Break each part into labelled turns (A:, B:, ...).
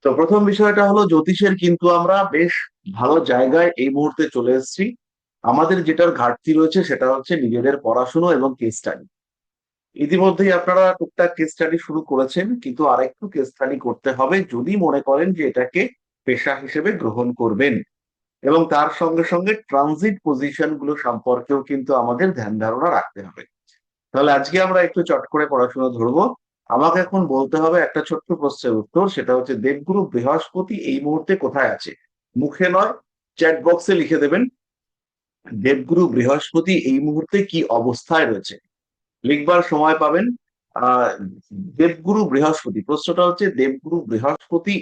A: তো প্রথম বিষয়টা হলো জ্যোতিষের কিন্তু আমরা বেশ ভালো জায়গায় এই মুহূর্তে চলে এসেছি। আমাদের যেটার ঘাটতি রয়েছে সেটা হচ্ছে নিজেদের পড়াশুনো এবং কেস স্টাডি। ইতিমধ্যেই আপনারা টুকটাক কেস স্টাডি শুরু করেছেন, কিন্তু আরেকটু কেস স্টাডি করতে হবে যদি মনে করেন যে এটাকে পেশা হিসেবে গ্রহণ করবেন। এবং তার সঙ্গে সঙ্গে ট্রানজিট পজিশন গুলো সম্পর্কেও কিন্তু আমাদের ধ্যান ধারণা রাখতে হবে। তাহলে আজকে আমরা একটু চট করে পড়াশোনা ধরবো। আমাকে এখন বলতে হবে একটা ছোট্ট প্রশ্নের উত্তর, সেটা হচ্ছে দেবগুরু বৃহস্পতি এই মুহূর্তে কোথায় আছে। মুখে নয়, চ্যাট বক্সে লিখে দেবেন দেবগুরু বৃহস্পতি এই মুহূর্তে কি অবস্থায় রয়েছে। লিখবার সময় পাবেন। আহ দেবগুরু বৃহস্পতি, প্রশ্নটা হচ্ছে দেবগুরু বৃহস্পতি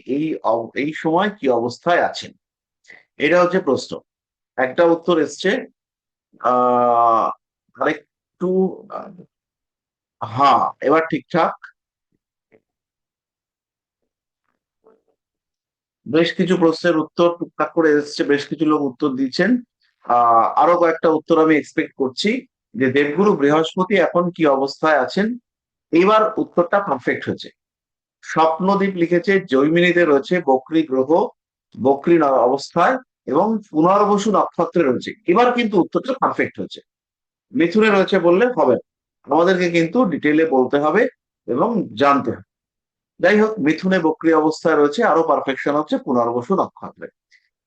A: এই সময় কি অবস্থায় আছেন, এটা হচ্ছে প্রশ্ন। একটা উত্তর এসছে। আহ আরেকটু। হ্যাঁ, এবার ঠিকঠাক। বেশ কিছু প্রশ্নের উত্তর টুকটাক করে এসছে, বেশ কিছু লোক উত্তর দিচ্ছেন। আরো কয়েকটা উত্তর আমি এক্সপেক্ট করছি, যে দেবগুরু বৃহস্পতি এখন কি অবস্থায় আছেন। এবার উত্তরটা পারফেক্ট হয়েছে। স্বপ্নদীপ লিখেছে জৈমিনীতে রয়েছে বকরি গ্রহ, বকরি অবস্থায় এবং পুনর্বসু নক্ষত্রে রয়েছে। এবার কিন্তু উত্তরটা পারফেক্ট হয়েছে। মিথুনে রয়েছে বললে হবে না। আমাদেরকে কিন্তু ডিটেলে বলতে হবে এবং জানতে হবে। যাই হোক, মিথুনে বক্রী অবস্থায় রয়েছে, আরো পারফেকশন হচ্ছে পুনর্বসু নক্ষত্রে।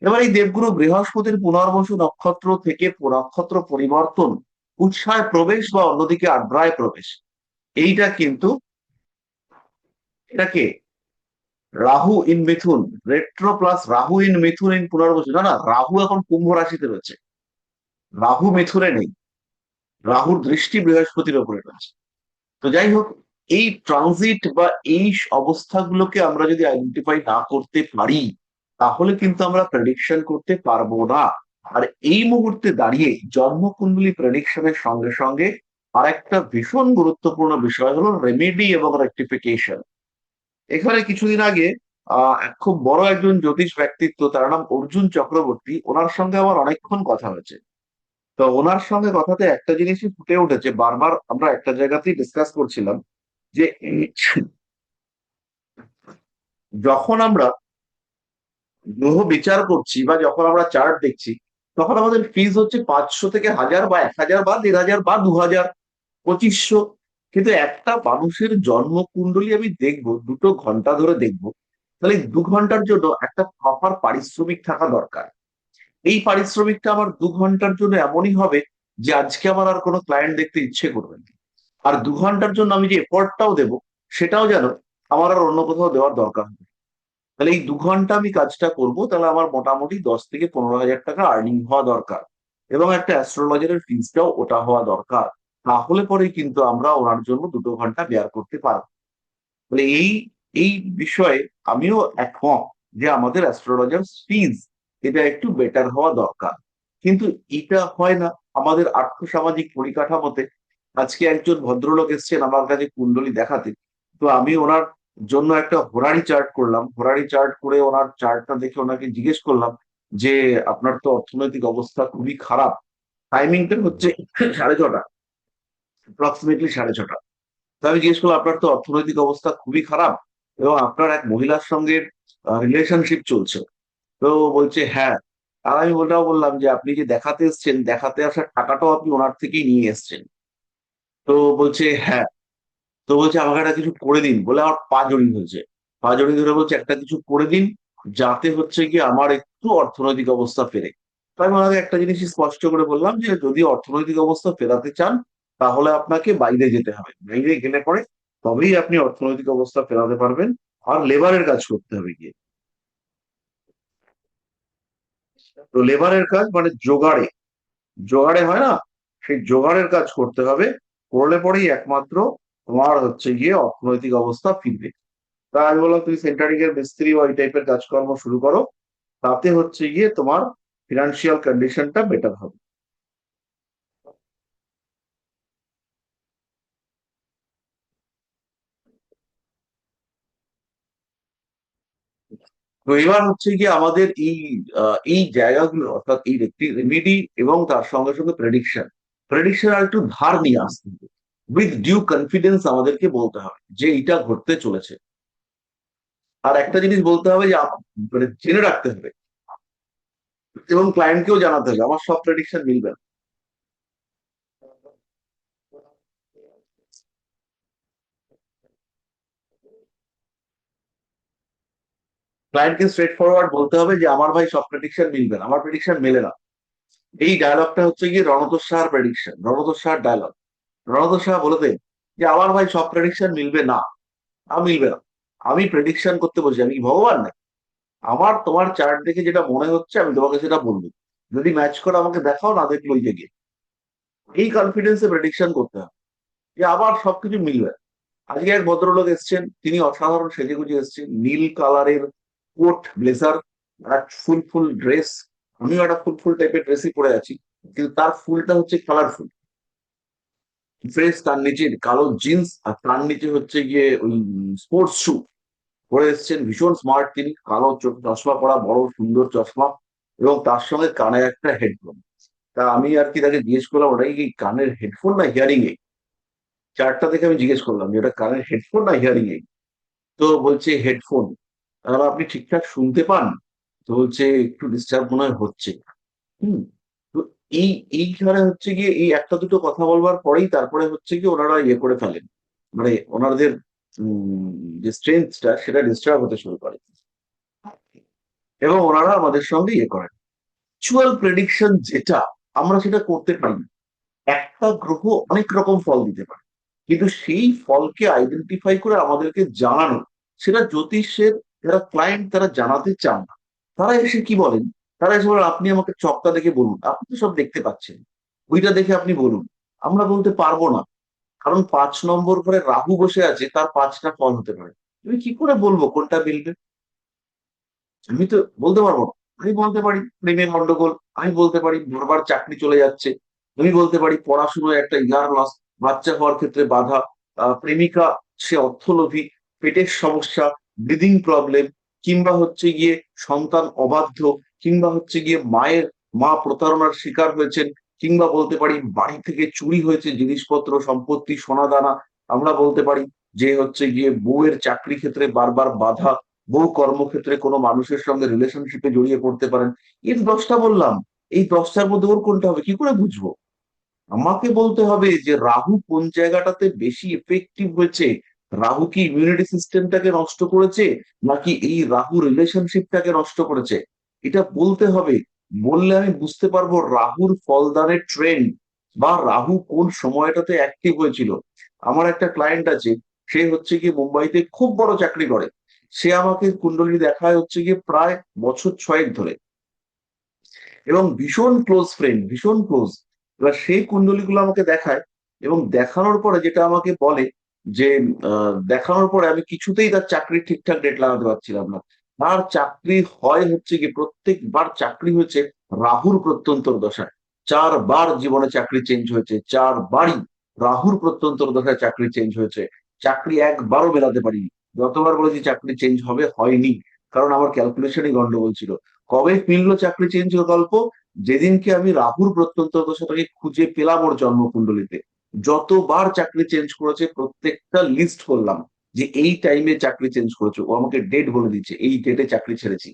A: এবার এই দেবগুরু বৃহস্পতির পুনর্বসু নক্ষত্র থেকে নক্ষত্র পরিবর্তন, উৎসায় প্রবেশ বা অন্যদিকে আড্রায় প্রবেশ, এইটা কিন্তু এটাকে Rahu in Mithun, retro plus Rahu in Mithun in Punarvasu, না না, রাহু এখন কুম্ভ রাশিতে রয়েছে, রাহু মিথুনে নেই। রাহুর দৃষ্টি বৃহস্পতির উপরে রয়েছে। তো যাই হোক, এই ট্রানজিট বা এই অবস্থাগুলোকে আমরা যদি আইডেন্টিফাই না করতে পারি, তাহলে কিন্তু আমরা প্রেডিকশন করতে পারবো না। আর এই মুহূর্তে দাঁড়িয়ে জন্মকুণ্ডলী প্রেডিকশনের সঙ্গে সঙ্গে আর একটা ভীষণ গুরুত্বপূর্ণ বিষয় হলো রেমেডি এবং রেক্টিফিকেশন। এখানে কিছুদিন আগে এক খুব বড় একজন জ্যোতিষ ব্যক্তিত্ব, তার নাম অর্জুন চক্রবর্তী, ওনার সঙ্গে আমার অনেকক্ষণ কথা হয়েছে। তো ওনার সঙ্গে কথাতে একটা জিনিসই ফুটে উঠেছে, বারবার আমরা একটা জায়গাতেই ডিসকাস করছিলাম যে যখন আমরা গ্রহ বিচার করছি বা যখন আমরা চার্ট দেখছি, তখন আমাদের ফিজ হচ্ছে 500 থেকে 1000 বা 1000 বা 1500 বা 2000, 2500। কিন্তু একটা মানুষের জন্ম কুণ্ডলী আমি দেখবো, 2 ঘন্টা ধরে দেখবো, তাহলে এই 2 ঘন্টার জন্য একটা প্রপার পারিশ্রমিক থাকা দরকার। এই পারিশ্রমিকটা আমার 2 ঘন্টার জন্য এমনই হবে যে আজকে আমার আর কোনো ক্লায়েন্ট দেখতে ইচ্ছে করবে না। আর 2 ঘন্টার জন্য আমি যে এফোর্টটাও দেবো, সেটাও যেন আমার আর অন্য কোথাও দেওয়ার দরকার নেই। তাহলে এই 2 ঘন্টা আমি কাজটা করব, তাহলে আমার মোটামুটি 10 থেকে 15 হাজার টাকা আর্নিং হওয়া দরকার। এবং একটা অ্যাস্ট্রোলজারের ফিজটাও ওটা হওয়া দরকার। তাহলে পরে কিন্তু আমরা ওনার জন্য 2 ঘন্টা বেয়ার করতে পারবো। মানে এই এই বিষয়ে আমিও একমত যে আমাদের অ্যাস্ট্রোলজার ফিজ এটা একটু বেটার হওয়া দরকার। কিন্তু এটা হয় না আমাদের আর্থসামাজিক পরিকাঠামোতে। আজকে একজন ভদ্রলোক এসেছেন আমার কাছে কুণ্ডলী দেখাতে। তো আমি ওনার জন্য একটা হোরারি চার্ট করলাম, হোরারি চার্ট করে ওনার চার্টটা দেখে ওনাকে জিজ্ঞেস করলাম যে আপনার তো অর্থনৈতিক অবস্থা খুবই খারাপ। টাইমিংটা হচ্ছে 6:30, অ্যাপ্রক্সিমেটলি 6:30। তো আমি জিজ্ঞেস করলাম আপনার তো অর্থনৈতিক অবস্থা খুবই খারাপ এবং আপনার এক মহিলার সঙ্গে রিলেশনশিপ চলছে। তো বলছে হ্যাঁ। আর আমি ওটাও বললাম যে আপনি যে দেখাতে এসছেন, দেখাতে আসার টাকাটাও আপনি ওনার থেকেই নিয়ে এসছেন। তো বলছে হ্যাঁ। তো বলছে আমাকে একটা কিছু করে দিন, বলে আমার পা জড়িয়ে হয়েছে। পা জড়িয়ে ধরে বলছে একটা কিছু করে দিন, যাতে হচ্ছে কি আমার একটু অর্থনৈতিক অবস্থা ফেরে। তাই আমি ওনাকে একটা জিনিস স্পষ্ট করে বললাম যে যদি অর্থনৈতিক অবস্থা ফেরাতে চান, তাহলে আপনাকে বাইরে যেতে হবে, বাইরে গেলে পরে তবেই আপনি অর্থনৈতিক অবস্থা ফেরাতে পারবেন। আর লেবারের কাজ করতে হবে গিয়ে। তো লেবারের কাজ মানে জোগাড়ে, জোগাড়ে হয় না, সেই জোগাড়ের কাজ করতে হবে। করলে পরেই একমাত্র তোমার হচ্ছে গিয়ে অর্থনৈতিক অবস্থা ফিরবে। তা আমি বললাম তুমি সেন্টারিং এর মিস্ত্রি বা এই টাইপের কাজকর্ম শুরু করো, তাতে হচ্ছে গিয়ে তোমার ফিনান্সিয়াল কন্ডিশনটা বেটার হবে। তো এবার হচ্ছে গিয়ে আমাদের এই জায়গাগুলো, অর্থাৎ এই রেমেডি এবং তার সঙ্গে সঙ্গে প্রেডিকশন, প্রেডিকশন আর একটু ধার নিয়ে আসতে হবে। উইথ ডিউ কনফিডেন্স আমাদেরকে বলতে হবে যে এটা ঘটতে চলেছে। আর একটা জিনিস বলতে হবে যে মানে জেনে রাখতে হবে এবং ক্লায়েন্টকেও জানাতে হবে আমার সব প্রেডিকশন মিলবে না। ক্লায়েন্টকে স্ট্রেট ফরওয়ার্ড বলতে হবে যে আমার ভাই সব প্রেডিকশন মিলবে না, আমার প্রেডিকশন মেলে না। এই ডায়লগটা হচ্ছে গিয়ে রণতোষ সাহার প্রেডিকশন, রণতোষ সাহার ডায়লগ। রণতোষ সাহা বলে দেন যে আমার ভাই সব প্রেডিকশন মিলবে না, মিলবে না। আমি প্রেডিকশন করতে বলছি, আমি কি ভগবান না? আমার তোমার চার্ট দেখে যেটা মনে হচ্ছে আমি তোমাকে সেটা বলবো, যদি ম্যাচ করে আমাকে দেখাও, না দেখলো ওই গিয়ে এই কনফিডেন্সে প্রেডিকশন করতে হবে যে আবার সবকিছু মিলবে। আজকে এক ভদ্রলোক এসছেন, তিনি অসাধারণ সেজেগুজে এসছেন, নীল কালারের কোট ব্লেজার, ফুল ফুল ড্রেস। আমিও একটা ফুল ফুল টাইপের ড্রেসই পরে আছি, কিন্তু তার ফুলটা হচ্ছে কালারফুল ফ্রেশ। তার নিচে কালো জিন্স, আর তার নিচে হচ্ছে গিয়ে ওই স্পোর্টস শু পরে এসছেন। ভীষণ স্মার্ট তিনি, কালো চশমা পরা, বড় সুন্দর চশমা, এবং তার সঙ্গে কানে একটা হেডফোন। তা আমি আর কি তাকে জিজ্ঞেস করলাম ওটাই কি কানের হেডফোন না হিয়ারিং এইড। চারটা দেখে আমি জিজ্ঞেস করলাম যে ওটা কানের হেডফোন না হিয়ারিং এইড। তো বলছে হেডফোন। তাহলে আপনি ঠিকঠাক শুনতে পান? তো বলছে একটু ডিস্টার্ব মনে হয় হচ্ছে। হুম। তো এই এইখানে হচ্ছে গিয়ে এই একটা দুটো কথা বলবার পরেই তারপরে হচ্ছে কি ওনারা ইয়ে করে ফেলেন, মানে ওনাদের যে স্ট্রেংথটা সেটা ডিস্টার্ব হতে শুরু করে, এবং ওনারা আমাদের সঙ্গে ইয়ে করেন। অ্যাকচুয়াল প্রেডিকশন যেটা, আমরা সেটা করতে পারি না। একটা গ্রহ অনেক রকম ফল দিতে পারে, কিন্তু সেই ফলকে আইডেন্টিফাই করে আমাদেরকে জানানো, সেটা জ্যোতিষের যারা ক্লায়েন্ট তারা জানাতে চান না। তারা এসে কি বলেন, তারা এসে বলেন আপনি আমাকে চকটা দেখে বলুন, আপনি তো সব দেখতে পাচ্ছেন, ওইটা দেখে আপনি বলুন। আমরা বলতে পারবো না, কারণ 5 নম্বর করে রাহু বসে আছে, তার 5টা ফল হতে পারে। তুমি কি করে বলবো কোনটা মিলবে? আমি তো বলতে পারবো না। আমি বলতে পারি প্রেমে গন্ডগোল, আমি বলতে পারি বারবার চাকরি চলে যাচ্ছে, আমি বলতে পারি পড়াশোনায় একটা ইয়ার লস, বাচ্চা হওয়ার ক্ষেত্রে বাধা, প্রেমিকা সে অর্থলোভী, পেটের সমস্যা, ব্রিদিং প্রবলেম, কিংবা হচ্ছে গিয়ে সন্তান অবাধ্য, কিংবা হচ্ছে গিয়ে মা প্রতারণার শিকার হয়েছেন, কিংবা বলতে পারি বাড়ি থেকে চুরি হয়েছে জিনিসপত্র সম্পত্তি সোনা দানা। আমরা বলতে পারি যে হচ্ছে গিয়ে বউয়ের চাকরি ক্ষেত্রে বারবার বাধা, বহু কর্মক্ষেত্রে কোনো মানুষের সঙ্গে রিলেশনশিপে জড়িয়ে পড়তে পারেন। এর 10টা বললাম, এই 10টার মধ্যে ওর কোনটা হবে কি করে বুঝবো? আমাকে বলতে হবে যে রাহু কোন জায়গাটাতে বেশি এফেক্টিভ হয়েছে, রাহু কি ইমিউনিটি সিস্টেমটাকে নষ্ট করেছে, নাকি এই রাহু রিলেশনশিপটাকে নষ্ট করেছে, এটা বলতে হবে। বললে আমি বুঝতে পারবো রাহুর ফলদানের ট্রেন্ড, বা রাহু কোন সময়টাতে অ্যাক্টিভ হয়েছিল। আমার একটা ক্লায়েন্ট আছে, সে হচ্ছে গিয়ে মুম্বাইতে খুব বড় চাকরি করে। সে আমাকে কুণ্ডলী দেখায় হচ্ছে গিয়ে প্রায় বছর 6 ধরে, এবং ভীষণ ক্লোজ ফ্রেন্ড, ভীষণ ক্লোজ। এবার সেই কুণ্ডলীগুলো আমাকে দেখায়, এবং দেখানোর পরে যেটা আমাকে বলে যে দেখানোর পরে আমি কিছুতেই তার চাকরির ঠিকঠাক ডেট লাগাতে পারছিলাম না। তার চাকরি হয় হচ্ছে কি প্রত্যেকবার চাকরি হয়েছে রাহুর প্রত্যন্তর দশায়। 4বার জীবনে চাকরি চেঞ্জ হয়েছে, 4বারই রাহুর প্রত্যন্তর দশায় চাকরি চেঞ্জ হয়েছে। চাকরি একবারও মেলাতে পারিনি। যতবার বলেছি চাকরি চেঞ্জ হবে, হয়নি, কারণ আমার ক্যালকুলেশনই গন্ডগোল ছিল। কবে মিললো চাকরি চেঞ্জ গল্প? যেদিনকে আমি রাহুর প্রত্যন্ত দশাটাকে খুঁজে পেলাম ওর জন্মকুণ্ডলিতে। যতবার চাকরি চেঞ্জ করেছে প্রত্যেকটা লিস্ট করলাম, যে এই টাইমে চাকরি চেঞ্জ করেছে। ও আমাকে ডেট বলে দিচ্ছে এই ডেটে চাকরি ছেড়েছি,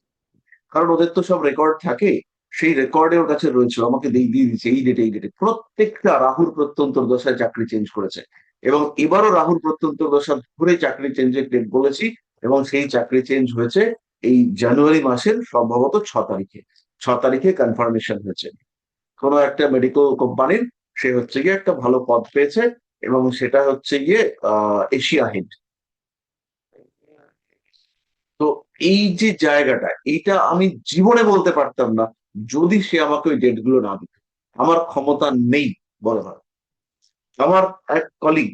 A: কারণ ওদের তো সব রেকর্ড থাকে। সেই রেকর্ডে ওর কাছে রয়েছে, ও আমাকে দিয়ে দিচ্ছে এই ডেটে এই ডেটে প্রত্যেকটা রাহুর প্রত্যন্তর দশায় চাকরি চেঞ্জ করেছে। এবং এবারও রাহুর প্রত্যন্তর দশা ধরে চাকরি চেঞ্জের ডেট বলেছি, এবং সেই চাকরি চেঞ্জ হয়েছে এই জানুয়ারি মাসের সম্ভবত 6 তারিখে। 6 তারিখে কনফার্মেশন হয়েছে কোনো একটা মেডিকেল কোম্পানির। সে হচ্ছে গিয়ে একটা ভালো পদ পেয়েছে, এবং সেটা হচ্ছে গিয়ে এশিয়া হেড। তো এই যে জায়গাটা, এইটা আমি জীবনে বলতে পারতাম না যদি সে আমাকে ওই ডেট গুলো না দিত। আমার ক্ষমতা নেই বলা হয়। আমার এক কলিগ,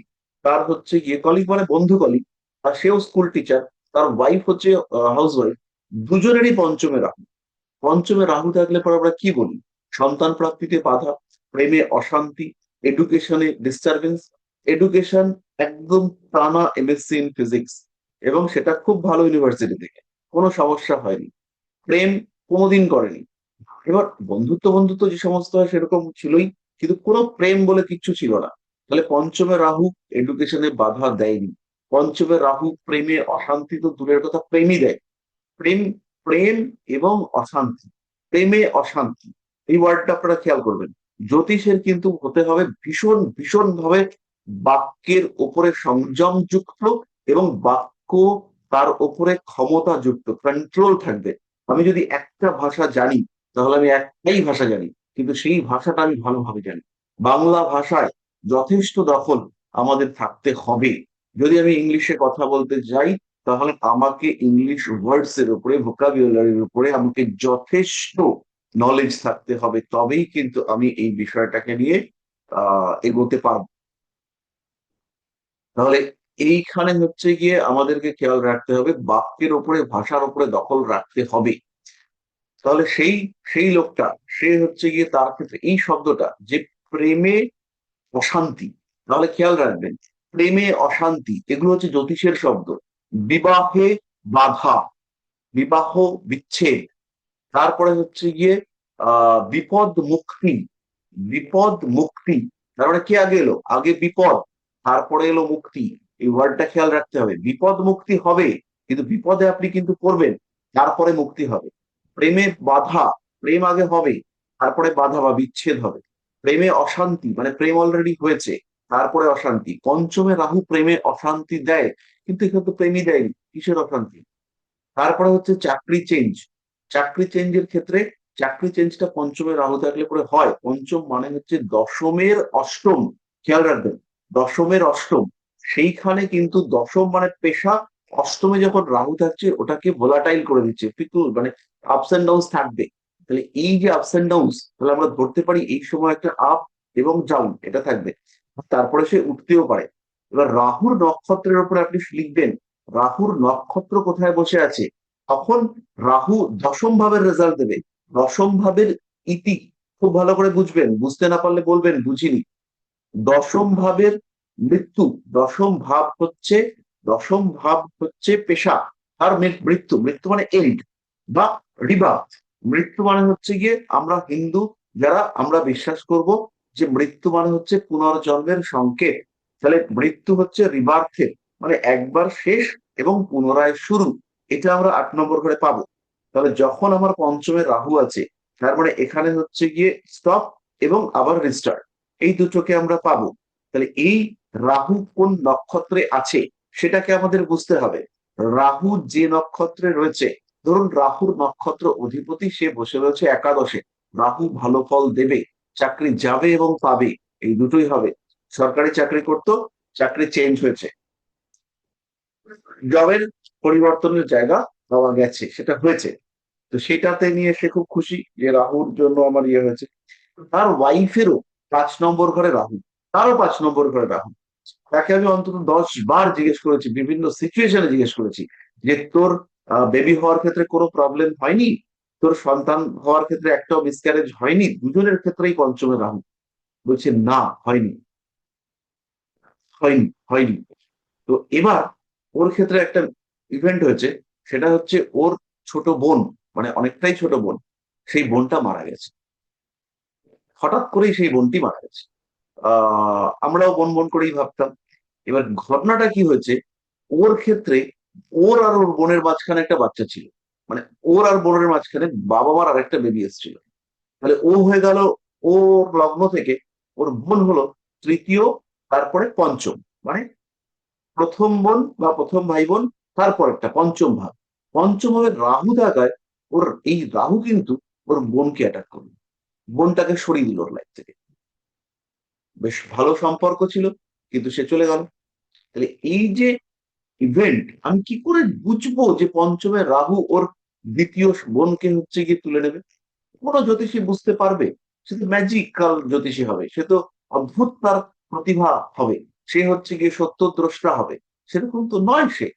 A: তার হচ্ছে গিয়ে কলিগ মানে বন্ধু কলিগ, আর সেও স্কুল টিচার, তার ওয়াইফ হচ্ছে হাউস ওয়াইফ। দুজনেরই পঞ্চমে রাহু। পঞ্চমে রাহু থাকলে পরে আমরা কি বলি? সন্তান প্রাপ্তিতে বাধা, প্রেমে অশান্তি, এডুকেশনে ডিস্টারবেন্স। এডুকেশন একদম টানা এমএসসি ইন ফিজিক্স, এবং সেটা খুব ভালো ইউনিভার্সিটি থেকে, কোনো সমস্যা হয়নি। প্রেম কোনোদিন করেনি। এবার বন্ধুত্ব বন্ধুত্ব যে সমস্ত হয় সেরকম ছিলই, কিন্তু কোনো প্রেম বলে কিচ্ছু ছিল না। তাহলে পঞ্চমে রাহু এডুকেশনে বাধা দেয়নি। পঞ্চমে রাহু প্রেমে অশান্তি তো দূরের কথা, প্রেমই দেয়। প্রেম, প্রেম এবং অশান্তি, প্রেমে অশান্তি, এই ওয়ার্ডটা আপনারা খেয়াল করবেন। জ্যোতিষের কিন্তু হতে হবে ভীষণ ভীষণ ভাবে বাক্যের ওপরে সংযম যুক্ত, এবং বাক্য তার ওপরে ক্ষমতা যুক্ত, কন্ট্রোল থাকবে। আমি যদি একটা ভাষা জানি, তাহলে আমি একটাই ভাষা জানি, কিন্তু সেই ভাষাটা আমি ভালোভাবে জানি। বাংলা ভাষায় যথেষ্ট দখল আমাদের থাকতে হবে। যদি আমি ইংলিশে কথা বলতে যাই, তাহলে আমাকে ইংলিশ ওয়ার্ডস এর উপরে, ভোকাবুলারির উপরে আমাকে যথেষ্ট নলেজ থাকতে হবে, তবেই কিন্তু আমি এই বিষয়টাকে নিয়ে এগোতে পারবো। তাহলে এইখানে হচ্ছে গিয়ে আমাদেরকে খেয়াল রাখতে হবে, বাক্যের উপরে, ভাষার উপরে দখল রাখতে হবে। তাহলে সেই সেই লোকটা, সে হচ্ছে গিয়ে তার ক্ষেত্রে এই শব্দটা যে প্রেমে অশান্তি, তাহলে খেয়াল রাখবেন, প্রেমে অশান্তি এগুলো হচ্ছে জ্যোতিষের শব্দ। বিবাহে বাধা, বিবাহ বিচ্ছেদ, তারপরে হচ্ছে গিয়ে বিপদ মুক্তি, বিপদ মুক্তি। তার মানে কি আগে এলো? আগে বিপদ, তারপরে এলো মুক্তি। এই ওয়ার্ডটা খেয়াল রাখতে হবে। বিপদ মুক্তি হবে, কিন্তু বিপদে আপনি কিন্তু পড়বেন, তারপরে মুক্তি হবে। প্রেমে বাধা, প্রেম আগে হবে, তারপরে বাধা বা বিচ্ছেদ হবে। প্রেমে অশান্তি, মানে প্রেম অলরেডি হয়েছে, তারপরে অশান্তি। পঞ্চমে রাহু প্রেমে অশান্তি দেয়, কিন্তু এখানে তো প্রেমই দেয়নি, কিসের অশান্তি? তারপরে হচ্ছে চাকরি চেঞ্জ, চাকরি চেঞ্জের ক্ষেত্রে চাকরি চেঞ্জটা পঞ্চমে রাহু থাকলে পরে হয়। পঞ্চম মানে হচ্ছে দশমের অষ্টম, খেয়াল রাখবেন, দশমের অষ্টম। সেইখানে কিন্তু দশম মানে পেশা, অষ্টমে যখন রাহু থাকছে ওটাকে ভোলাটাইল করে দিচ্ছে, ফিকুল, মানে আপস এন্ড ডাউন থাকবে। তাহলে এই যে আপস এন্ড ডাউন, তাহলে আমরা ধরতে পারি এই সময় একটা আপ এবং ডাউন এটা থাকবে, তারপরে সে উঠতেও পারে। এবার রাহুর নক্ষত্রের উপরে আপনি লিখবেন রাহুর নক্ষত্র কোথায় বসে আছে, তখন রাহু দশম ভাবের রেজাল্ট দেবে। দশম ভাবের ইতি খুব ভালো করে বুঝবেন, বুঝতে না পারলে বলবেন বুঝিনি। দশম ভাবের মৃত্যু, দশম ভাব হচ্ছে, দশম ভাব হচ্ছে পেশা। আর মৃত্যু, মৃত্যু মানে এন্ড বা রিবার্থ। মৃত্যু মানে হচ্ছে গিয়ে, আমরা হিন্দু যারা আমরা বিশ্বাস করব যে মৃত্যু মানে হচ্ছে পুনর্জন্মের সংকেত। তাহলে মৃত্যু হচ্ছে রিবার্থের, মানে একবার শেষ এবং পুনরায় শুরু। এটা আমরা 8 নম্বর ঘরে পাবো। তাহলে যখন আমার পঞ্চমে রাহু আছে, তার মানে এখানে হচ্ছে গিয়ে স্টপ এবং আবার রিস্টার্ট, এই দুটোকে আমরা পাবো। তাহলে এই রাহু কোন নক্ষত্রে আছে সেটাকে আমাদের বুঝতে হবে। রাহু যে নক্ষত্রে রয়েছে, ধরুন রাহুর নক্ষত্র অধিপতি সে বসে রয়েছে একাদশে, রাহু ভালো ফল দেবে, চাকরি যাবে এবং পাবে, এই দুটোই হবে। সরকারি চাকরি করতো, চাকরি চেঞ্জ হয়েছে, জবের পরিবর্তনের জায়গা পাওয়া গেছে, সেটা হয়েছে। তো সেটাতে নিয়ে সে খুব খুশি যে রাহুর জন্য আমার ইয়ে হয়েছে। তার ওয়াইফেরও 5 নম্বর ঘরে রাহু, তারও 5 নম্বর ঘরে রাহু। তাকে আমি অন্তত 10 বার জিজ্ঞেস করেছি, বিভিন্ন সিচুয়েশনে জিজ্ঞেস করেছি যে তোর বেবি হওয়ার ক্ষেত্রে কোনো প্রবলেম হয়নি, তোর সন্তান হওয়ার ক্ষেত্রে একটাও মিসক্যারেজ হয়নি? দুজনের ক্ষেত্রেই পঞ্চমে রাহু। বলছে না, হয়নি, হয়নি, হয়নি। তো এবার ওর ক্ষেত্রে একটা ইভেন্ট হয়েছে, সেটা হচ্ছে ওর ছোট বোন, মানে অনেকটাই ছোট বোন, সেই বোনটা মারা গেছে। হঠাৎ করেই সেই বোনটি মারা গেছে। আমরাও বোন বোন করেই ভাবতাম। এবার ঘটনাটা কি হয়েছে, ওর ক্ষেত্রে ওর আর ওর বোনের মাঝখানে একটা বাচ্চা ছিল, মানে ওর আর বোনের মাঝখানে বাবা মার আরেকটা বেবি এসেছিল। তাহলে ও হয়ে গেল, ওর লগ্ন থেকে ওর বোন হলো তৃতীয়, তারপরে পঞ্চম, মানে প্রথম বোন বা প্রথম ভাই বোন, তারপর একটা পঞ্চম ভাব। পঞ্চম ভাবে রাহু থাকায় ওর এই রাহু কিন্তু ওর বোনকে অ্যাটাক করলো, বোনটাকে সরিয়ে দিল ওর লাইফ থেকে। বেশ ভালো সম্পর্ক ছিল, কিন্তু সে চলে গেল। তাহলে এই যে ইভেন্ট, আমি কি করে বুঝবো যে পঞ্চমে রাহু ওর দ্বিতীয় বোনকে হচ্ছে গিয়ে তুলে নেবে? কোনো জ্যোতিষী বুঝতে পারবে? সে তো ম্যাজিক্যাল জ্যোতিষী হবে, সে তো অদ্ভুত তার প্রতিভা হবে, সে হচ্ছে গিয়ে সত্যদ্রষ্টা হবে, সেরকম তো নয় সে।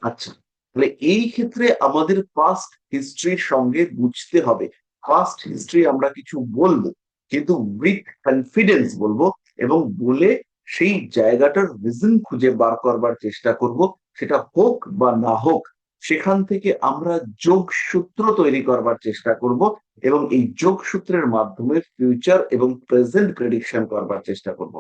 A: আচ্ছা, তাহলে এই ক্ষেত্রে আমাদের পাস্ট হিস্ট্রির সঙ্গে বুঝতে হবে। পাস্ট হিস্ট্রি আমরা কিছু বলবো, কিন্তু উইথ কনফিডেন্স বলবো, এবং বলে সেই জায়গাটার রিজন খুঁজে বার করবার চেষ্টা করব। সেটা হোক বা না হোক, সেখান থেকে আমরা যোগসূত্র তৈরি করবার চেষ্টা করব, এবং এই যোগসূত্রের মাধ্যমে ফিউচার এবং প্রেজেন্ট প্রেডিকশন করবার চেষ্টা করব।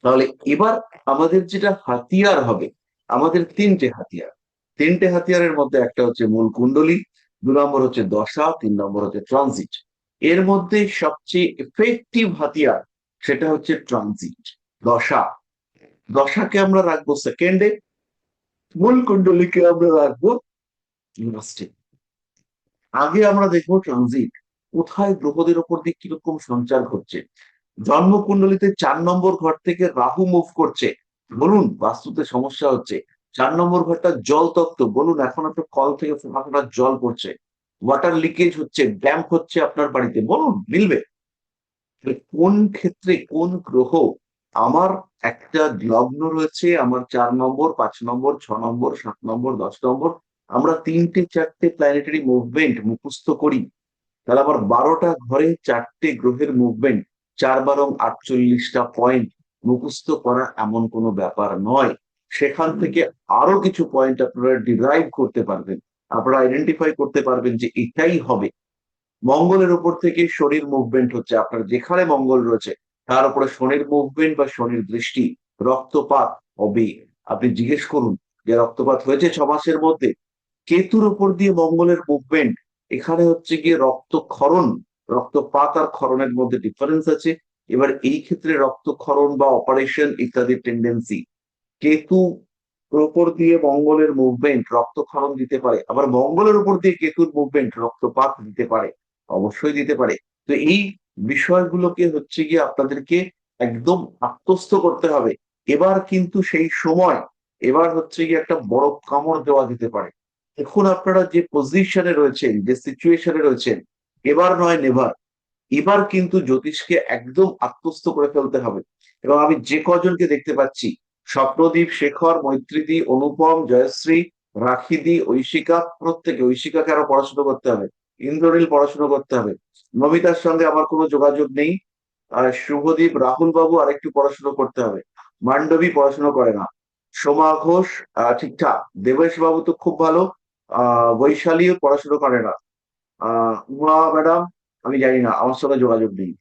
A: তাহলে এবার আমাদের যেটা হাতিয়ার হবে, আমাদের তিনটে হাতিয়ার। তিনটে হাতিয়ারের মধ্যে একটা হচ্ছে মূল কুণ্ডলী, 2 নম্বর হচ্ছে দশা, 3 নম্বর হচ্ছে ট্রানজিট। এর মধ্যে সবচেয়ে এফেক্টিভ হাতিয়ার সেটা হচ্ছে ট্রানজিট, দশা। দশাকে আমরা রাখবো সেকেন্ডে, মূল কুণ্ডলীকে আমরা রাখবো লাস্টে। আগে আমরা দেখবো ট্রানজিট, কোথায় গ্রহদের উপর দিয়ে কিরকম সঞ্চার হচ্ছে। জন্মকুণ্ডলিতে 4 নম্বর ঘর থেকে রাহু মুভ করছে, বলুন বাস্তুতে সমস্যা হচ্ছে। 4 নম্বর ঘরটা জল তত্ত্ব, বলুন এখন একটা কল থেকে ফোঁটা ফোঁটা জল পড়ছে, ওয়াটার লিকেজ হচ্ছে, ড্যাম্প হচ্ছে আপনার বাড়িতে, বলুন মিলবে? তাহলে কোন ক্ষেত্রে কোন গ্রহ আমার একটা লগ্ন রয়েছে, আমার 4 নম্বর, 5 নম্বর, 6 নম্বর, 7 নম্বর, 10 নম্বর, আমরা 3টে 4টে প্ল্যানেটারি মুভমেন্ট মুখস্থ করি। তাহলে আবার 12টা ঘরে 4টে গ্রহের মুভমেন্ট, 4 × 48টা পয়েন্ট মুখস্থ করা এমন কোনো ব্যাপার নয়। সেখান থেকে আরো কিছু পয়েন্ট আপনারা ডিরাইভ করতে পারবেন, আপনারা আইডেন্টিফাই করতে পারবেন যে এটাই হবে। মঙ্গলের উপর থেকে শনির মুভমেন্ট হচ্ছে, আপনার যেখানে মঙ্গল রয়েছে তার উপরে শনির মুভমেন্ট বা শনির দৃষ্টি, রক্তপাত হবে। আপনি জিজ্ঞেস করুন যে রক্তপাত হয়েছে 6 মাসের মধ্যে। কেতুর উপর দিয়ে মঙ্গলের মুভমেন্ট, এখানে হচ্ছে গিয়ে রক্তক্ষরণ। রক্তপাত আর ক্ষরণের মধ্যে ডিফারেন্স আছে। এবার এই ক্ষেত্রে রক্তক্ষরণ বা অপারেশন ইত্যাদি টেন্ডেন্সি। কেতু উপর দিয়ে মঙ্গলের মুভমেন্ট রক্তক্ষরণ দিতে পারে, আবার মঙ্গলের উপর দিয়ে কেতুর মুভমেন্ট রক্তপাত দিতে পারে, অবশ্যই দিতে পারে। তো এই বিষয়গুলোকে হচ্ছে গিয়ে আপনাদেরকে একদম আত্মস্থ করতে হবে। এবার কিন্তু সেই সময়, এবার হচ্ছে গিয়ে একটা বড় কামড় দেওয়া যেতে পারে। এখন আপনারা যে পজিশনে রয়েছেন, যে সিচুয়েশনে রয়েছেন, এবার নয় নেভার, এবার কিন্তু জ্যোতিষকে একদম আত্মস্থ করে ফেলতে হবে। এবং আমি যে কজনকে দেখতে পাচ্ছি, স্বপ্নদীপ, শেখর, মৈত্রীদি, অনুপম, জয়শ্রী, রাখিদি, ঐশিকা, প্রত্যেকে, ঐশিকাকে আরো পড়াশোনা করতে হবে, ইন্দ্রনীল পড়াশোনা করতে হবে, নমিতার সঙ্গে আমার কোনো যোগাযোগ নেই, আর শুভদীপ, রাহুল বাবু আরেকটু পড়াশোনা করতে হবে, মান্ডবী পড়াশোনা করে না, সোমা ঘোষ ঠিকঠাক, দেবেশ বাবু তো খুব ভালো, বৈশালীও পড়াশোনা করে না, উমা ম্যাডাম আমি জানি না, আমার সঙ্গে যোগাযোগ নেই।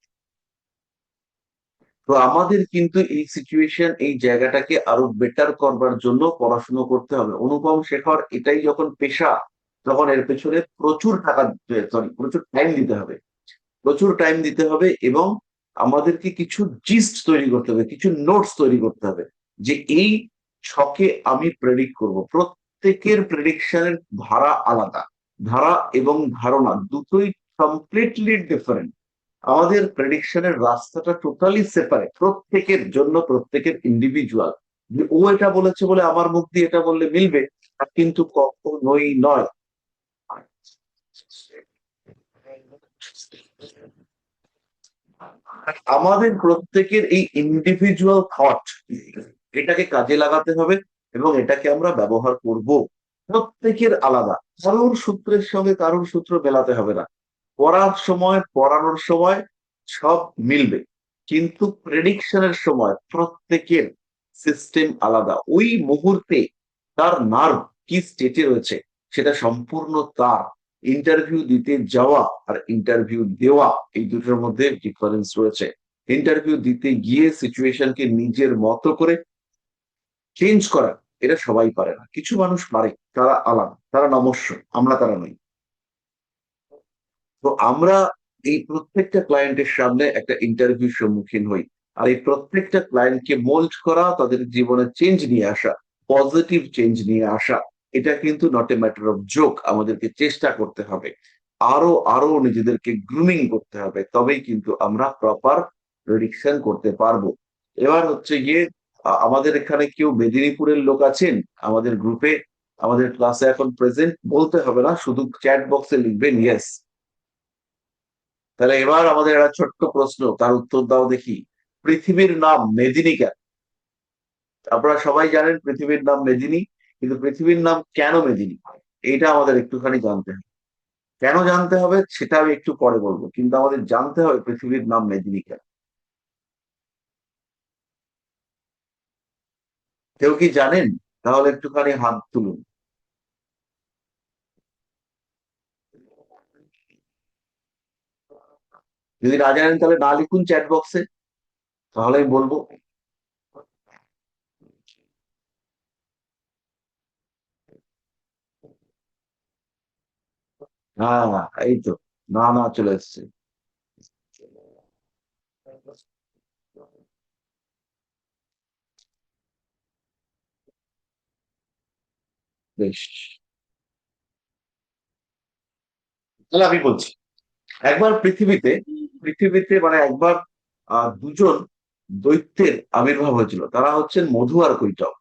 A: তো আমাদের কিন্তু এই সিচুয়েশন, এই জায়গাটাকে আরো বেটার করবার জন্য পড়াশোনা করতে হবে। অনুপম, শেখর এটাই যখন পেশা, তখন এর পেছনে প্রচুর টাকা, সরি প্রচুর টাইম দিতে হবে, প্রচুর টাইম দিতে হবে। এবং আমাদেরকে কিছু জিস্ট তৈরি করতে হবে, কিছু নোটস তৈরি করতে হবে, যে এই ছকে আমি প্রেডিক্ট করব। প্রত্যেকের প্রেডিকশনের ধারা আলাদা, ধারা এবং ধারণা দুটোই কমপ্লিটলি ডিফারেন্ট। আমাদের প্রেডিকশনের রাস্তাটা টোটালি সেপারেট, প্রত্যেকের জন্য, প্রত্যেকের ইন্ডিভিজুয়াল। যে ও এটা বলেছে বলে আমার মুখ দিয়ে এটা বললে মিলবে, তা কিন্তু কখনোই নয়। আমাদের প্রত্যেকের এই ইন্ডিভিজুয়াল থট, এটাকে কাজে লাগাতে হবে এবং এটাকে আমরা ব্যবহার করব। প্রত্যেকের আলাদা, কারোর সূত্রের সঙ্গে কারোর সূত্র মেলাতে হবে না। পড়ার সময়, পড়ানোর সময় সব মিলবে, কিন্তু প্রেডিকশনের সময় প্রত্যেকের সিস্টেম আলাদা। ওই মুহূর্তে তার নার্ভ কি স্টেটে রয়েছে সেটা সম্পূর্ণ তার। ইন্টারভিউ দিতে যাওয়া আর ইন্টারভিউ দেওয়া, এই দুটোর মধ্যে ডিফারেন্স রয়েছে। ইন্টারভিউ দিতে গিয়ে সিচুয়েশনকে নিজের মতো করে চেঞ্জ করা, এটা সবাই পারে না, কিছু মানুষ পারে, তারা আলাদা, তারা নমস্য, আমরা তারা নই। তো আমরা এই প্রত্যেকটা ক্লায়েন্টের সামনে একটা ইন্টারভিউ সম্মুখীন হই। আর এই প্রত্যেকটা ক্লায়েন্টকে মোল্ড করা, তাদের জীবনে চেঞ্জ নিয়ে আসা, পজিটিভ চেঞ্জ নিয়ে আসা, এটা কিন্তু not a matter of joke. আমাদেরকে চেষ্টা করতে হবে, আরো আরো নিজেদেরকে গ্রুমিং করতে হবে, তবেই কিন্তু আমরা প্রপার প্রেডিকশন করতে পারবো। এবার হচ্ছে গিয়ে আমাদের এখানে কেউ মেদিনীপুরের লোক আছেন আমাদের গ্রুপে, আমাদের ক্লাসে এখন প্রেজেন্ট? বলতে হবে না, শুধু চ্যাট বক্সে লিখবেন ইয়েস। তাহলে এবার আমাদের একটা ছোট্ট প্রশ্ন, তার উত্তর দাও দেখি। পৃথিবীর নাম মেদিনী কেন? আপনারা সবাই জানেন পৃথিবীর নাম মেদিনী, কিন্তু পৃথিবীর নাম কেন মেদিনী, এটা আমাদের একটুখানি জানতে হবে। কেন জানতে হবে সেটা আমি একটু পরে বলবো, কিন্তু আমাদের জানতে হবে পৃথিবীর নাম মেদিনী কেন। কেউ কি জানেন? তাহলে একটুখানি হাত তুলুন। যদি না জানেন তাহলে না লিখুন চ্যাট বক্সে, তাহলে আমি বলবো। হ্যাঁ, এই তো, না না চলে এসছে। বেশ, তাহলে আমি বলছি। একবার পৃথিবীতে মানে একবার দুজন দৈত্যের আবির্ভাব হয়েছিল, তারা হচ্ছেন মধু আর কৈটব।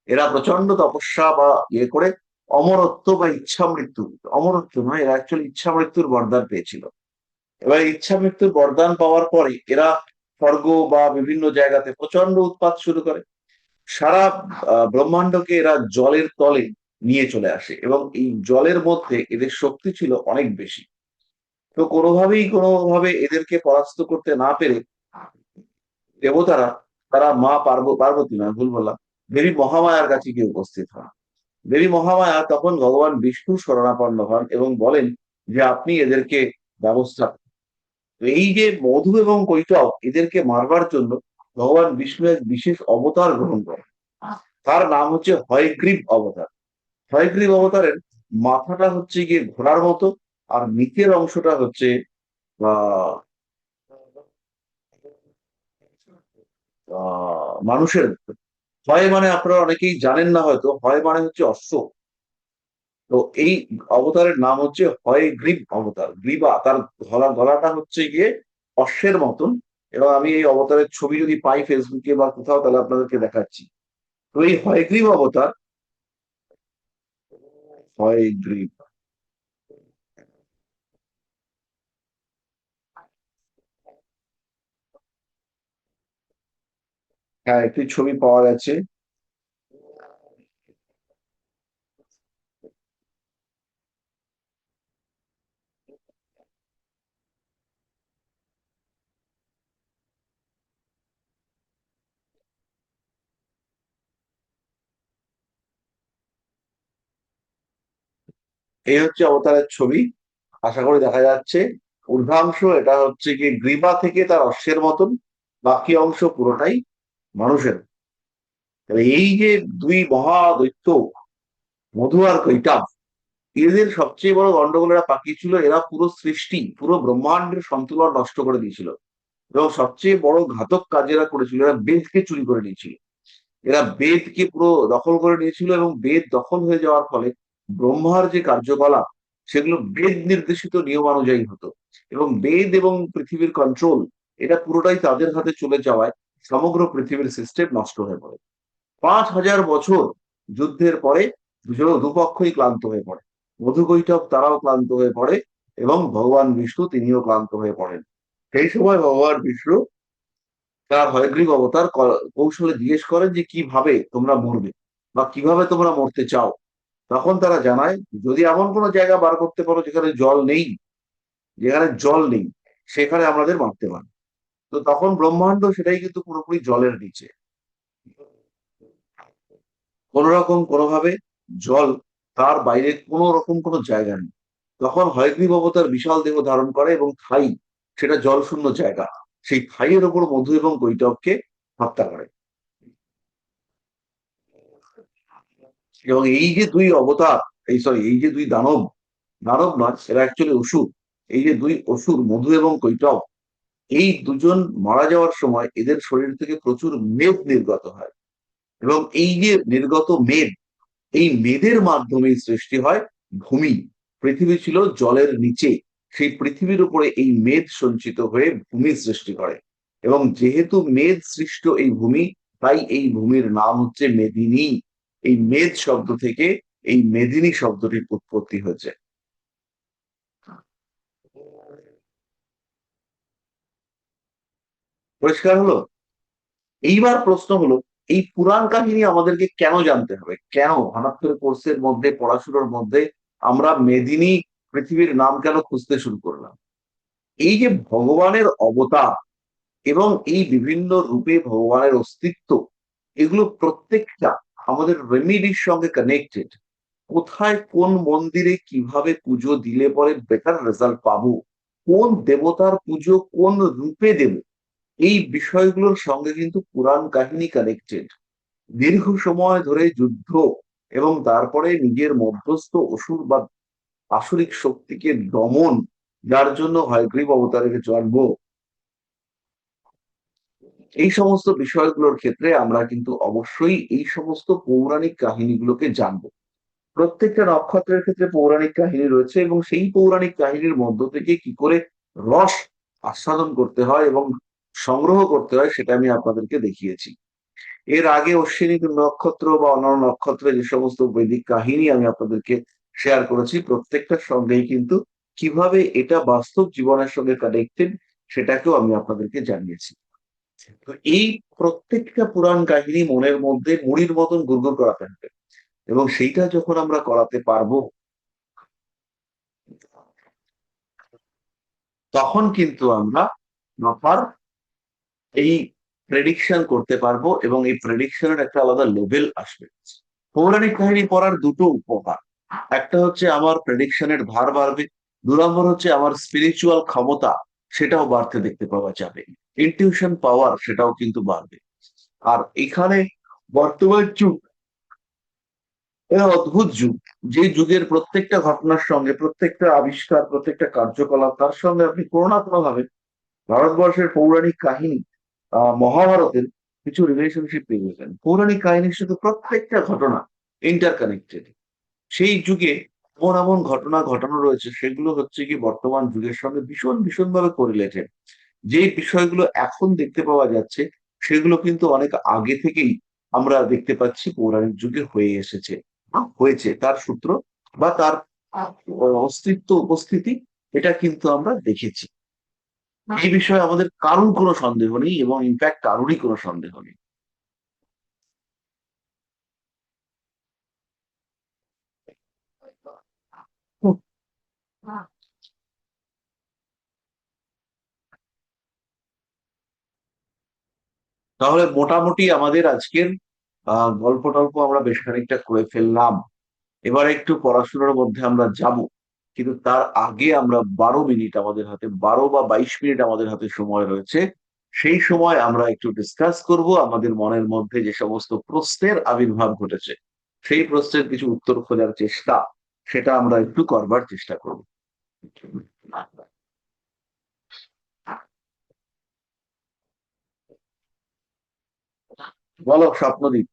A: এরা প্রচন্ড তপস্যা বা ইয়ে করে অমরত্ব বা ইচ্ছা মৃত্যু, অমরত্ব নয়, এরা অ্যাকচুয়ালি ইচ্ছা মৃত্যুর বরদান পেয়েছিল। এবার ইচ্ছা মৃত্যুর বরদান পাওয়ার পরে এরা স্বর্গ বা বিভিন্ন জায়গাতে প্রচন্ড উৎপাত শুরু করে। সারা ব্রহ্মাণ্ডকে এরা জলের তলে নিয়ে চলে আসে, এবং এই জলের মধ্যে এদের শক্তি ছিল অনেক বেশি। তো কোনোভাবে এদেরকে পরাস্ত করতে না পেরে দেবতারা, তারা মা পার্বতী নয়, ভুল বললাম, দেবী মহামায়ার কাছে গিয়ে উপস্থিত হন। দেবী মহামায়া তখন ভগবান বিষ্ণু শরণাপন্ন হন এবং বলেন যে আপনি এদেরকে ব্যবস্থা করুন। তো এই যে মধু এবং কৈটব, এদেরকে মারবার জন্য ভগবান বিষ্ণু এক বিশেষ অবতার গ্রহণ করেন। তার নাম হচ্ছে হয়গ্রীব অবতার। হয়গ্রীব অবতারের মাথাটা হচ্ছে গিয়ে ঘোড়ার মতো, আর নিচের অংশটা হচ্ছে আহ মানুষের মতো। হয় মানে আপনারা অনেকেই জানেন না হয়তো, হয় মানে হচ্ছে অশ্ব। তো এই অবতারের নাম হচ্ছে হয়গ্রীব অবতার। গ্রীবা তার গলাটা হচ্ছে গিয়ে অশ্বের মতন। এবং আমি এই অবতারের ছবি যদি পাই ফেসবুকে বা কোথাও, তাহলে আপনাদেরকে দেখাচ্ছি। তো এই হয়গ্রীব অবতার, হয়গ্রীব, হ্যাঁ একটি ছবি পাওয়া গেছে। এই হচ্ছে অবতারের ছবি, আশা করি দেখা যাচ্ছে। ঊর্ধ্বাংশ এটা হচ্ছে কি গ্রীবা থেকে তার অশ্বের মতন, বাকি অংশ পুরোটাই মানুষের। তবে এই যে দুই মহাদৈত্য মধু আর কৈটাব, এদের সবচেয়ে বড় গন্ডগোল এরা পাকিয়েছিল, এরা পুরো সৃষ্টি, পুরো ব্রহ্মাণ্ডের সন্তুলন নষ্ট করে দিয়েছিল। এবং সবচেয়ে বড় ঘাতক কাজ এরা করেছিল, এরা বেদকে চুরি করে নিয়েছিল। এরা বেদকে পুরো দখল করে নিয়েছিল, এবং বেদ দখল হয়ে যাওয়ার ফলে ব্রহ্মার যে কার্যকলাপ, সেগুলো বেদ নির্দেশিত নিয়মানুযায়ী হতো। এবং বেদ এবং পৃথিবীর কন্ট্রোল, এটা পুরোটাই তাদের হাতে চলে যাওয়ায় সমগ্র পৃথিবীর সিস্টেম নষ্ট হয়ে পড়ে। 5,000 বছর যুদ্ধের পরে দুপক্ষই ক্লান্ত হয়ে পড়ে। মধু কৈটব তারাও ক্লান্ত হয়ে পড়ে, এবং ভগবান বিষ্ণু তিনিও ক্লান্ত হয়ে পড়েন। সেই সময় ভগবান বিষ্ণু তার হয়গ্রীব অবতার কৌশলে জিজ্ঞেস করেন যে কিভাবে তোমরা মরবে বা কিভাবে তোমরা মরতে চাও। তখন তারা জানায়, যদি এমন কোনো জায়গা বার করতে পারো যেখানে জল নেই, যেখানে জল নেই, সেখানে আমাদের মারতে পারো। তো তখন ব্রহ্মাণ্ড সেটাই কিন্তু পুরোপুরি জলের নিচে, কোন রকম কোনোভাবে জল, তার বাইরে কোন রকম কোনো জায়গা নেই। তখন হয়গ্রীব অবতার বিশাল দেহ ধারণ করে, এবং থাই, সেটা জলশূন্য জায়গা, সেই থাইয়ের ওপর মধু এবং কৈটবকে হত্যা করে। এবং এই যে দুই অবতার, এই যে দুই দানব, দানব নয় এরা অ্যাকচুয়ালি অসুর, এই যে দুই অসুর মধু এবং কৈটব, এই দুজন মারা যাওয়ার সময় এদের শরীর থেকে প্রচুর মেদ নির্গত হয়। এবং এই যে নির্গত মেদ, এই মেদের মাধ্যমে সৃষ্টি হয় ভূমি। পৃথিবী ছিল জলের নিচে, সেই পৃথিবীর উপরে এই মেদ সঞ্চিত হয়ে ভূমি সৃষ্টি করে। এবং যেহেতু মেদ সৃষ্ট এই ভূমি, তাই এই ভূমির নাম হচ্ছে মেদিনী। এই মেদ শব্দ থেকে এই মেদিনী শব্দটির উৎপত্তি হয়েছে। পরিষ্কার হলো? এইবার প্রশ্ন হলো, এই পুরাণ কাহিনী আমাদেরকে কেন জানতে হবে? কেন হঠাৎ করে কোর্সের মধ্যে, পড়াশোনার মধ্যে আমরা মেদিনী পৃথিবীর নাম কেন খুঁজতে শুরু করলাম? এই যে ভগবানের অবতার এবং এই বিভিন্ন রূপে ভগবানের অস্তিত্ব, এগুলো প্রত্যেকটা আমাদের রেমিডির সঙ্গে কানেক্টেড। কোথায় কোন মন্দিরে কিভাবে পুজো দিলে পরে বেটার রেজাল্ট পাবো, কোন দেবতার পুজো কোন রূপে দেব, এই বিষয়গুলোর সঙ্গে কিন্তু পুরাণ কাহিনী কানেক্টেড। দীর্ঘ সময় ধরে যুদ্ধ, এবং তারপরে নিজের মধ্যস্থ অসুর বা আসরিক শক্তিকে দমন, যার জন্য হয়গ্রীব অবতারের জন্ম, এই সমস্ত বিষয়গুলোর ক্ষেত্রে আমরা কিন্তু অবশ্যই এই সমস্ত পৌরাণিক কাহিনীগুলোকে জানবো। প্রত্যেকটা নক্ষত্রের ক্ষেত্রে পৌরাণিক কাহিনী রয়েছে এবং সেই পৌরাণিক কাহিনীর মধ্য থেকে কি করে রস আস্বাদন করতে হয় এবং সংগ্রহ করতে হয় সেটা আমি আপনাদেরকে দেখিয়েছি। এর আগে অশ্বিনী নক্ষত্র বা অন্যান্য নক্ষত্রের যে সমস্ত বৈদিক কাহিনী আমি আপনাদেরকে শেয়ার করেছি, প্রত্যেকটার সঙ্গেই কিন্তু কিভাবে এটা বাস্তব জীবনের সঙ্গে কানেক্টেড সেটাকেও আমি আপনাদেরকে জানিয়েছি। তো এই প্রত্যেকটা পুরাণ কাহিনী মনের মধ্যে মুড়ির মতন গুড়গুড় করাতে হবে, এবং সেইটা যখন আমরা করাতে পারবো তখন কিন্তু আমরা নফার এই প্রেডিকশন করতে পারবো, এবং এই প্রেডিকশনের একটা আলাদা লেভেল আসবে। পৌরাণিক কাহিনী পড়ার দুটো উপকার, একটা হচ্ছে আমার প্রেডিকশনের ধার বাড়বে, 2 নম্বর হচ্ছে আমার স্পিরিচুয়াল ক্ষমতা সেটাও বাড়তে দেখতে পাওয়া যাবে, ইনটিউশন পাওয়ার সেটাও কিন্তু বাড়বে। আর এখানে বর্তমান যুগ এটা অদ্ভুত যুগ, যে যুগের প্রত্যেকটা ঘটনার সঙ্গে, প্রত্যেকটা আবিষ্কার, প্রত্যেকটা কার্যকলাপ, তার সঙ্গে আপনি কোনো না কোনো ভাবে ভারতবর্ষের পৌরাণিক কাহিনী, মহাভারতের কিছু রিলেশনশিপ পেয়ে গেছেন। পৌরাণিক কাহিনীর সাথে প্রত্যেকটা ঘটনা ইন্টারকানেক্টেড। সেই যুগে এমন এমন ঘটনা ঘটানো রয়েছে, সেগুলো হচ্ছে কি বর্তমান যুগের সঙ্গে ভীষণ ভীষণ ভাবে কোরিলেটেড। যে বিষয়গুলো এখন দেখতে পাওয়া যাচ্ছে সেগুলো কিন্তু অনেক আগে থেকেই আমরা দেখতে পাচ্ছি পৌরাণিক যুগে হয়ে এসেছে, হয়েছে তার সূত্র বা তার অস্তিত্ব উপস্থিতি, এটা কিন্তু আমরা দেখেছি। এই বিষয়ে আমাদের কারোর কোনো সন্দেহ নেই, এবং ইনফ্যাক্ট কারোরই কোনো সন্দেহ নেই। তাহলে মোটামুটি আমাদের আজকের গল্প টল্প আমরা বেশ খানিকটা করে ফেললাম। এবার একটু পড়াশোনার মধ্যে আমরা যাব, কিন্তু তার আগে আমরা 12 মিনিট, আমাদের হাতে 12 বা 22 মিনিট আমাদের হাতে সময় রয়েছে। সেই সময় আমরা একটু ডিসকাস করব আমাদের মনের মধ্যে যে সমস্ত প্রশ্নের আবির্ভাব ঘটেছে, সেই প্রশ্নের কিছু উত্তর খোঁজার চেষ্টা, সেটা আমরা একটু করবার চেষ্টা করব। বলো স্বপ্নদীপ।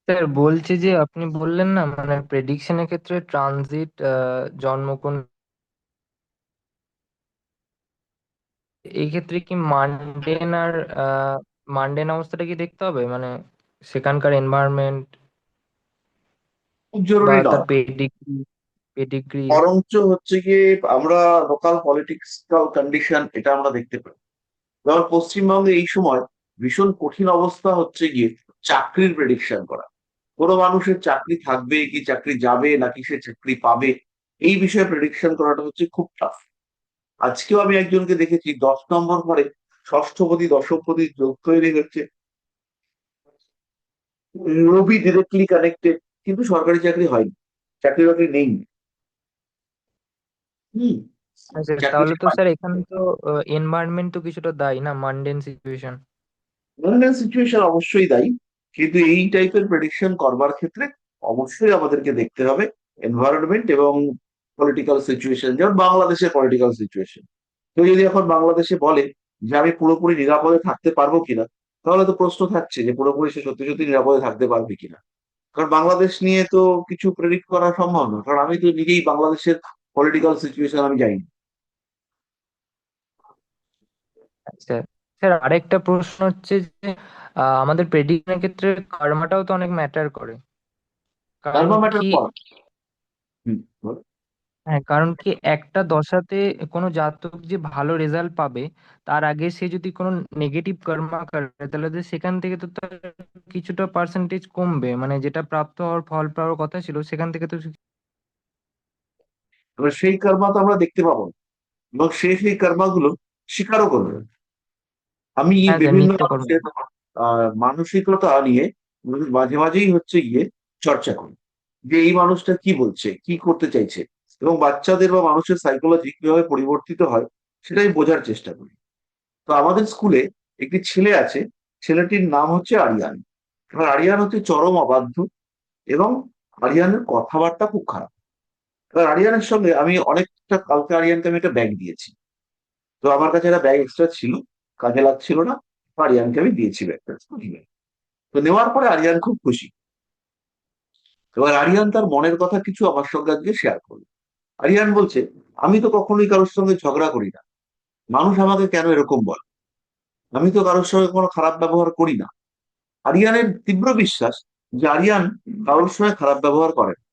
B: স্যার বলছি যে আপনি বললেন না মানে প্রেডিকশনের ক্ষেত্রে ট্রানজিট, জন্মকুণ্ড, এই ক্ষেত্রে কি মান্ডেন আর মান্ডেন অবস্থাটা কি দেখতে হবে, মানে সেখানকার এনভায়রনমেন্ট
A: খুব
B: বা
A: জরুরি
B: তার
A: নয়,
B: পেডিগ্রি পেডিগ্রি
A: বরঞ্চ হচ্ছে গিয়ে আমরা লোকাল পলিটিক্যাল কন্ডিশন এটা আমরা দেখতে পাই। যেমন পশ্চিমবঙ্গে এই সময় ভীষণ কঠিন অবস্থা হচ্ছে গিয়ে চাকরির প্রেডিকশন করা। কোনো মানুষের চাকরি থাকবে কি চাকরি যাবে নাকি সে চাকরি পাবে, এই বিষয়ে প্রেডিকশন করাটা হচ্ছে খুব টাফ। আজকেও আমি একজনকে দেখেছি 10 নম্বর ঘরে ষষ্ঠপতি দশমপতি যোগ তৈরি হচ্ছে, রবি ডিরেক্টলি কানেক্টেড, কিন্তু সরকারি চাকরি হয়নি, চাকরি বাকরি নেই। হম।
B: আচ্ছা,
A: চাকরি
B: তাহলে
A: সে
B: তো
A: পায়।
B: স্যার এখানে তো এনভায়রনমেন্ট তো কিছুটা দায়ী না, মান্ডেন সিচুয়েশন।
A: নর্মাল সিচুয়েশন অবশ্যই দায়ী, কিন্তু এই টাইপের প্রেডিকশন করবার ক্ষেত্রে অবশ্যই আমাদেরকে দেখতে হবে এনভায়রনমেন্ট এবং পলিটিক্যাল সিচুয়েশন। যেমন বাংলাদেশের পলিটিক্যাল সিচুয়েশন, কেউ যদি এখন বাংলাদেশে বলে যে আমি পুরোপুরি নিরাপদে থাকতে পারবো কিনা, তাহলে তো প্রশ্ন থাকছে যে পুরোপুরি সে সত্যি সত্যি নিরাপদে থাকতে পারবে কিনা। কারণ বাংলাদেশ নিয়ে তো কিছু প্রেডিক্ট করা সম্ভব না, কারণ আমি তো নিজেই বাংলাদেশের পলিটিক্যাল সিচুয়েশন আমি জানি না।
B: আচ্ছা স্যার, আরেকটা প্রশ্ন হচ্ছে যে আমাদের প্রেডিকশনের ক্ষেত্রে কর্মাটাও তো অনেক ম্যাটার করে। কারণ
A: থার্মোমিটার
B: কি,
A: পর। হুম, বলো।
B: হ্যাঁ কারণ কি একটা দশাতে কোনো জাতক যে ভালো রেজাল্ট পাবে, তার আগে সে যদি কোনো নেগেটিভ কর্মা করে তাহলে তো সেখান থেকে তো তার কিছুটা পার্সেন্টেজ কমবে, মানে যেটা প্রাপ্ত হওয়ার ফল পাওয়ার কথা ছিল সেখান থেকে তো
A: এবার সেই কর্মা তো আমরা দেখতে পাবো না, এবং সেই কর্মাগুলো স্বীকারও করবে না। আমি
B: হ্যাঁ স্যার
A: বিভিন্ন
B: নিত্য কর্ম।
A: মানুষের মানসিকতা নিয়ে মাঝে মাঝেই হচ্ছে গিয়ে চর্চা করি, যে এই মানুষটা কি বলছে, কি করতে চাইছে, এবং বাচ্চাদের বা মানুষের সাইকোলজি কিভাবে পরিবর্তিত হয় সেটাই বোঝার চেষ্টা করি। তো আমাদের স্কুলে একটি ছেলে আছে, ছেলেটির নাম হচ্ছে আরিয়ান। এবার আরিয়ান হচ্ছে চরম অবাধ্য, এবং আরিয়ানের কথাবার্তা খুব খারাপ। এবার আরিয়ানের সঙ্গে আমি অনেকটা, কালকে আরিয়ানকে আমি একটা ব্যাগ দিয়েছি। তো আমার কাছে একটা ব্যাগ এক্সট্রা ছিল, কাজে লাগছিল না, তো আরিয়ানকে আমি দিয়েছি ব্যাগটা। তো নেওয়ার পরে আরিয়ান খুব খুশি। এবার আরিয়ান তার মনের কথা কিছু আমার সঙ্গে আজকে শেয়ার করলো। আরিয়ান বলছে, আমি তো কখনোই কারোর সঙ্গে ঝগড়া করি না, মানুষ আমাকে কেন এরকম বলে, আমি তো কারোর সঙ্গে কোনো খারাপ ব্যবহার করি না। আরিয়ানের তীব্র বিশ্বাস যে আরিয়ান কারোর সঙ্গে খারাপ ব্যবহার করে না।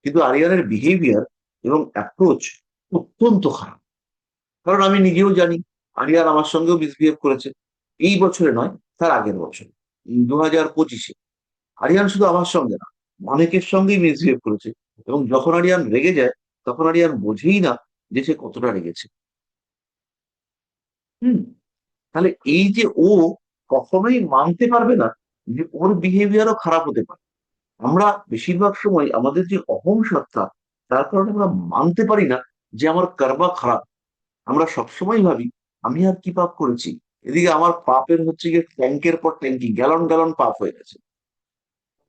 A: কিন্তু আরিয়ানের বিহেভিয়ার এবং অ্যাপ্রোচ অত্যন্ত খারাপ। কারণ আমি নিজেও জানি আরিয়ান আমার সঙ্গেও মিসবিহেভ করেছে। এই বছরে নয়, তার আগের বছর, 2025-এ। আরিয়ান শুধু আমার সঙ্গে না, অনেকের সঙ্গেই মিসবিহেভ করেছে। এবং যখন আরিয়ান রেগে যায়, তখন আরিয়ান বোঝেই না যে সে কতটা রেগেছে। হুম। তাহলে এই যে ও কখনোই মানতে পারবে না যে ওর বিহেভিয়ারও খারাপ হতে পারে। আমরা বেশিরভাগ সময় আমাদের যে অহং সত্তা, তার কারণে আমরা মানতে পারি না যে আমার কর্মা খারাপ। আমরা সবসময় ভাবি আমি আর কি পাপ করেছি, এদিকে আমার পাপের হচ্ছে গিয়ে ট্যাঙ্কের পর ট্যাঙ্কি, গ্যালন গ্যালন পাপ হয়ে গেছে।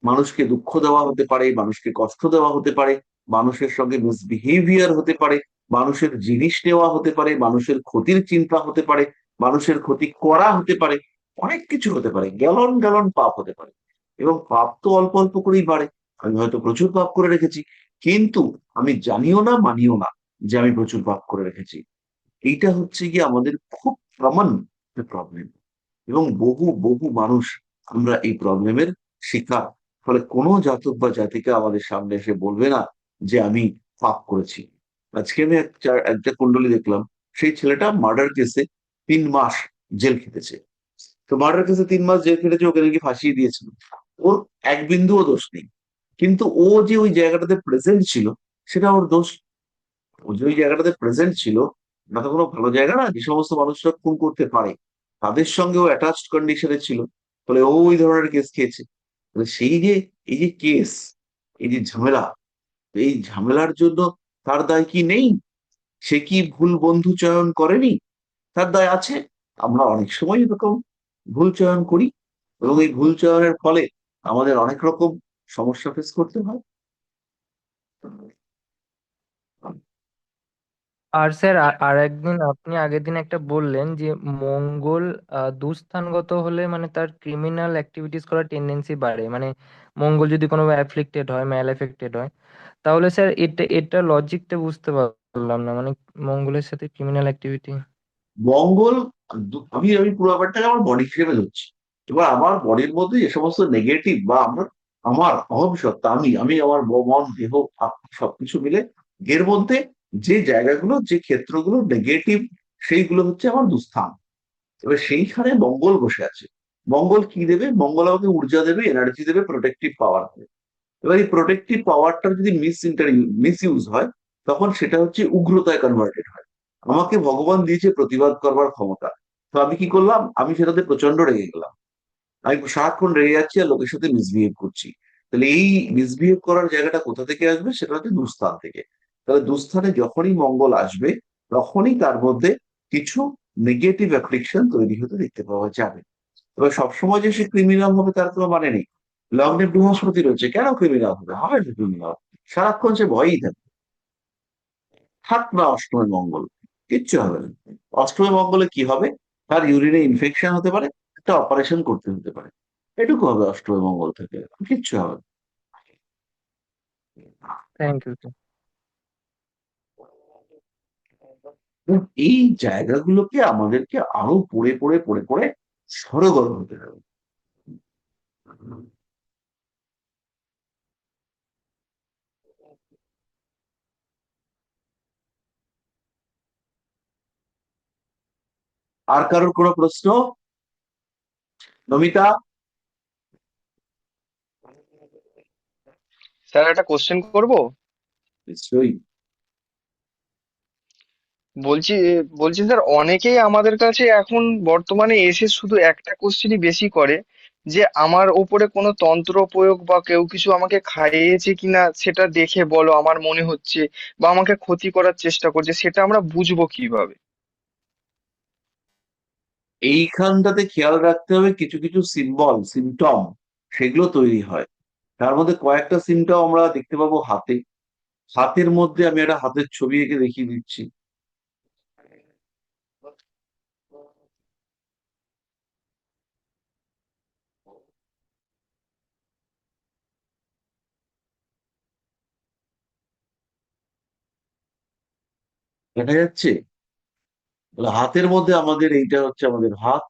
A: মানুষকে দুঃখ দেওয়া হতে পারে, মানুষকে কষ্ট দেওয়া হতে পারে, মানুষের সঙ্গে মিসবিহেভিয়ার হতে পারে, মানুষের জিনিস নেওয়া হতে পারে, মানুষের ক্ষতির চিন্তা হতে পারে, মানুষের ক্ষতি করা হতে পারে, অনেক কিছু হতে পারে, গ্যালন গ্যালন পাপ হতে পারে। এবং পাপ তো অল্প অল্প করেই বাড়ে। আমি হয়তো প্রচুর পাপ করে রেখেছি, কিন্তু আমি জানিও না মানিও না যে আমি প্রচুর পাপ করে রেখেছি। এইটা হচ্ছে গিয়ে আমাদের খুব কমন প্রবলেম। এবং বহু বহু মানুষ আমরা এই প্রবলেমের শিকার। ফলে কোনো জাতক বা জাতিকা আমাদের সামনে এসে বলবে না যে আমি পাপ করেছি। আজকে আমি একটা কুণ্ডলী দেখলাম, সেই ছেলেটা মার্ডার কেসে 3 মাস জেল খেটেছে। তো মার্ডার কেসে 3 মাস জেল খেটেছে, ওকে নাকি ফাঁসিয়ে দিয়েছিল। ওর এক বিন্দুও দোষ নেই। কিন্তু ও যে ওই জায়গাটাতে প্রেজেন্ট ছিল, সেটা ওর দোষ। ও যে ওই জায়গাটাতে প্রেজেন্ট ছিল, না তো কোনো ভালো জায়গা না যে সমস্ত মানুষরা খুন করতে পারে, তাদের সঙ্গে ও অ্যাটাচড কন্ডিশনে ছিল। ফলে ও ওই ধরনের কেস খেয়েছে। তাহলে সেই যে এই যে কেস, এই যে ঝামেলা, এই ঝামেলার জন্য তার দায় কি নেই? সে কি ভুল বন্ধু চয়ন করেনি? তার দায় আছে। আমরা অনেক সময় এরকম ভুল চয়ন করি, এবং এই ভুল চয়নের ফলে আমাদের অনেক রকম সমস্যা ফেস করতে হয়।
B: আর স্যার, আর একদিন আপনি আগের দিন একটা বললেন যে মঙ্গল দুস্থানগত হলে মানে তার ক্রিমিনাল অ্যাক্টিভিটিস করার টেন্ডেন্সি বাড়ে, মানে মঙ্গল যদি কোনো অ্যাফ্লিক্টেড হয়, ম্যাল এফেক্টেড হয়। তাহলে স্যার এটা লজিকটা বুঝতে পারলাম না, মানে মঙ্গলের সাথে ক্রিমিনাল অ্যাক্টিভিটি।
A: মঙ্গল, আমি আমি পুরো ব্যাপারটাকে আমার বডি হিসেবে ধরছি। এবার আমার বডির মধ্যে যে সমস্ত নেগেটিভ বা আমার অহম সত্তা, আমি আমার মন দেহ আত্মা সবকিছু মিলে, এর মধ্যে যে জায়গাগুলো, যে ক্ষেত্রগুলো নেগেটিভ, সেইগুলো হচ্ছে আমার দুস্থান। এবার সেইখানে মঙ্গল বসে আছে। মঙ্গল কি দেবে? মঙ্গল আমাকে ঊর্জা দেবে, এনার্জি দেবে, প্রোটেক্টিভ পাওয়ার দেবে। এবার এই প্রোটেক্টিভ পাওয়ারটা যদি মিস ইউজ হয়, তখন সেটা হচ্ছে উগ্রতায় কনভার্টেড হয়। আমাকে ভগবান দিয়েছে প্রতিবাদ করবার ক্ষমতা। তো আমি কি করলাম? আমি সেটাতে প্রচন্ড রেগে গেলাম। আমি সারাক্ষণ রেগে যাচ্ছি আর লোকের সাথে মিসবিহেভ করছি। তাহলে এই মিসবিহেভ করার জায়গাটা কোথা থেকে আসবে? সেটা হচ্ছে দুস্থান থেকে। তাহলে দুস্থানে যখনই মঙ্গল আসবে, তখনই তার মধ্যে কিছু নেগেটিভ অ্যাফ্লিকশন তৈরি হতে দেখতে পাওয়া যাবে। এবার সবসময় যে সে ক্রিমিনাল হবে তার কোনো মানে নেই। লগ্নে বৃহস্পতি রয়েছে, কেন ক্রিমিনাল হবে? হবে না ক্রিমিনাল। সারাক্ষণ সে ভয়েই থাকবে। থাক না অষ্টমী মঙ্গল, কিচ্ছু হবে না। অষ্টমী মঙ্গলে কি হবে? তার ইউরিনে ইনফেকশন হতে পারে, একটা অপারেশন করতে হতে পারে, এটুকু হবে অষ্টমী মঙ্গল থেকে, কিচ্ছু হবে
B: থ্যাংক ইউ স্যার।
A: না। এই জায়গাগুলোকে আমাদেরকে আরো পড়ে পড়ে পড়ে পড়ে সরগর হতে হবে। আর কারোর কোনো প্রশ্ন? নমিতা?
C: স্যার একটা কোশ্চেন করব।
A: নিশ্চয়ই।
C: বলছি বলছি স্যার, অনেকেই আমাদের কাছে এখন বর্তমানে এসে শুধু একটা কোশ্চেনই বেশি করে, যে আমার ওপরে কোনো তন্ত্র প্রয়োগ বা কেউ কিছু আমাকে খাইয়েছে কিনা সেটা দেখে বলো, আমার মনে হচ্ছে, বা আমাকে ক্ষতি করার চেষ্টা করছে, সেটা আমরা বুঝবো কিভাবে?
A: এইখানটাতে খেয়াল রাখতে হবে, কিছু কিছু সিম্বল, সিমটম, সেগুলো তৈরি হয়। তার মধ্যে কয়েকটা সিমটম আমরা দেখতে পাবো হাতে। হাতের মধ্যে আমি একটা হাতের ছবি এঁকে দেখিয়ে দিচ্ছি। দেখা যাচ্ছে? তাহলে হাতের মধ্যে আমাদের এইটা হচ্ছে আমাদের হাত।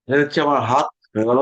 A: এটা হচ্ছে আমার হাত হয়ে গেল।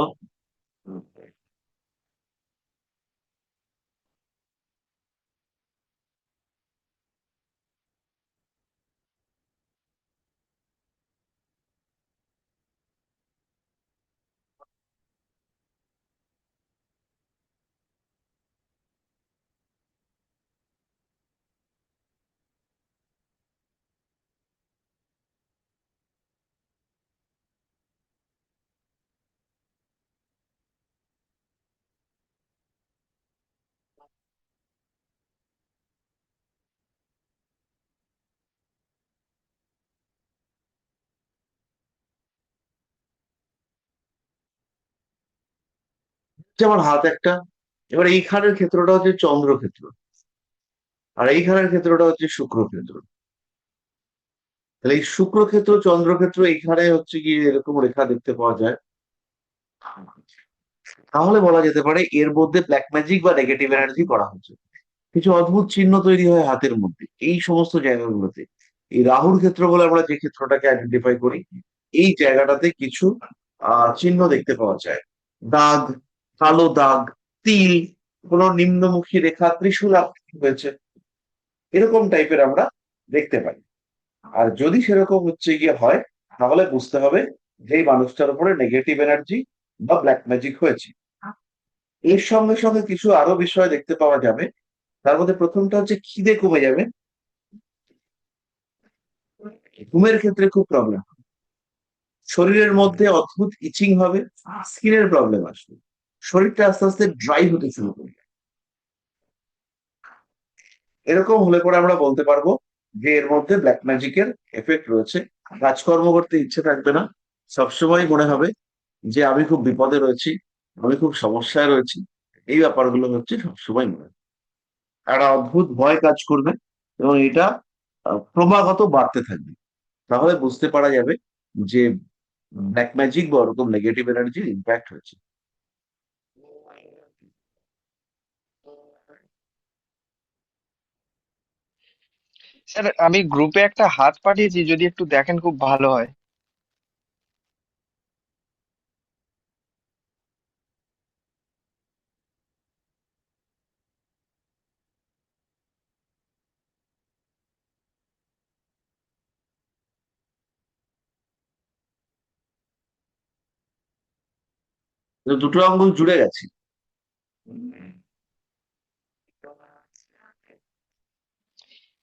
A: হচ্ছে আমার হাত একটা। এবার এইখানের ক্ষেত্রটা হচ্ছে চন্দ্রক্ষেত্র, আর এইখানের ক্ষেত্রটা হচ্ছে শুক্রক্ষেত্র। তাহলে এই শুক্রক্ষেত্র চন্দ্রক্ষেত্র এইখানে হচ্ছে কি এরকম রেখা দেখতে পাওয়া যায়। তাহলে বলা যেতে পারে এর মধ্যে ব্ল্যাক ম্যাজিক বা নেগেটিভ এনার্জি করা হচ্ছে। কিছু অদ্ভুত চিহ্ন তৈরি হয় হাতের মধ্যে এই সমস্ত জায়গাগুলোতে। এই রাহুর ক্ষেত্র বলে আমরা যে ক্ষেত্রটাকে আইডেন্টিফাই করি, এই জায়গাটাতে কিছু চিহ্ন দেখতে পাওয়া যায়। দাগ, কালো দাগ, তিল, কোনো নিম্নমুখী রেখা, ত্রিশূল আকৃতি হয়েছে, এরকম টাইপের আমরা দেখতে পাই। আর যদি সেরকম হচ্ছে গিয়ে হয়, তাহলে বুঝতে হবে যে এই মানুষটার উপরে নেগেটিভ এনার্জি বা ব্ল্যাক ম্যাজিক হয়েছে। এর সঙ্গে সঙ্গে কিছু আরো বিষয় দেখতে পাওয়া যাবে। তার মধ্যে প্রথমটা হচ্ছে খিদে কমে যাবে। ঘুমের ক্ষেত্রে খুব প্রবলেম, শরীরের মধ্যে অদ্ভুত ইচিং হবে, স্কিনের প্রবলেম আসবে, শরীরটা আস্তে আস্তে ড্রাই হতে শুরু করবে। এরকম হলে পরে আমরা বলতে পারবো যে এর মধ্যে ব্ল্যাক ম্যাজিকের এফেক্ট রয়েছে। কাজকর্ম করতে ইচ্ছে থাকবে না, সবসময় মনে হবে যে আমি খুব বিপদে রয়েছি, আমি খুব সমস্যায় রয়েছি। এই ব্যাপারগুলো হচ্ছে সবসময় মনে হবে। একটা অদ্ভুত ভয় কাজ করবে, এবং এটা ক্রমাগত বাড়তে থাকবে। তাহলে বুঝতে পারা যাবে যে ব্ল্যাক ম্যাজিক বা ওরকম নেগেটিভ এনার্জির ইম্প্যাক্ট হয়েছে।
C: স্যার আমি গ্রুপে একটা হাত পাঠিয়েছি, যদি একটু দেখেন খুব ভালো হয়।
A: তো দুটো আঙ্গুল জুড়ে গেছে।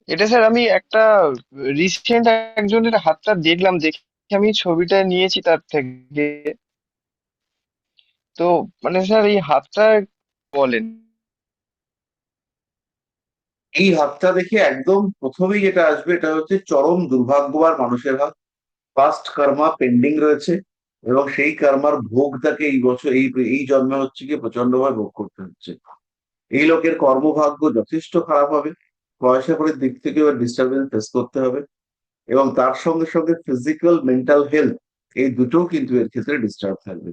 C: এটা স্যার আমি একটা রিসেন্ট একজনের হাতটা দেখলাম, দেখে আমি ছবিটা নিয়েছি তার থেকে। তো মানে স্যার এই হাতটা বলেন।
A: এই হাতটা দেখে একদম প্রথমেই যেটা আসবে এটা হচ্ছে চরম দুর্ভাগ্যবান মানুষের হাত। পাস্ট কর্মা পেন্ডিং রয়েছে, এবং সেই কর্মার ভোগ তাকে এই বছর এই জন্মে হচ্ছে গিয়ে প্রচন্ড ভাবে ভোগ করতে হচ্ছে। এই লোকের কর্মভাগ্য যথেষ্ট খারাপ হবে, পয়সা করে দিক থেকে ডিস্টারবেন্স ফেস করতে হবে, এবং তার সঙ্গে সঙ্গে ফিজিক্যাল মেন্টাল হেলথ এই দুটোও কিন্তু এর ক্ষেত্রে ডিস্টার্ব থাকবে।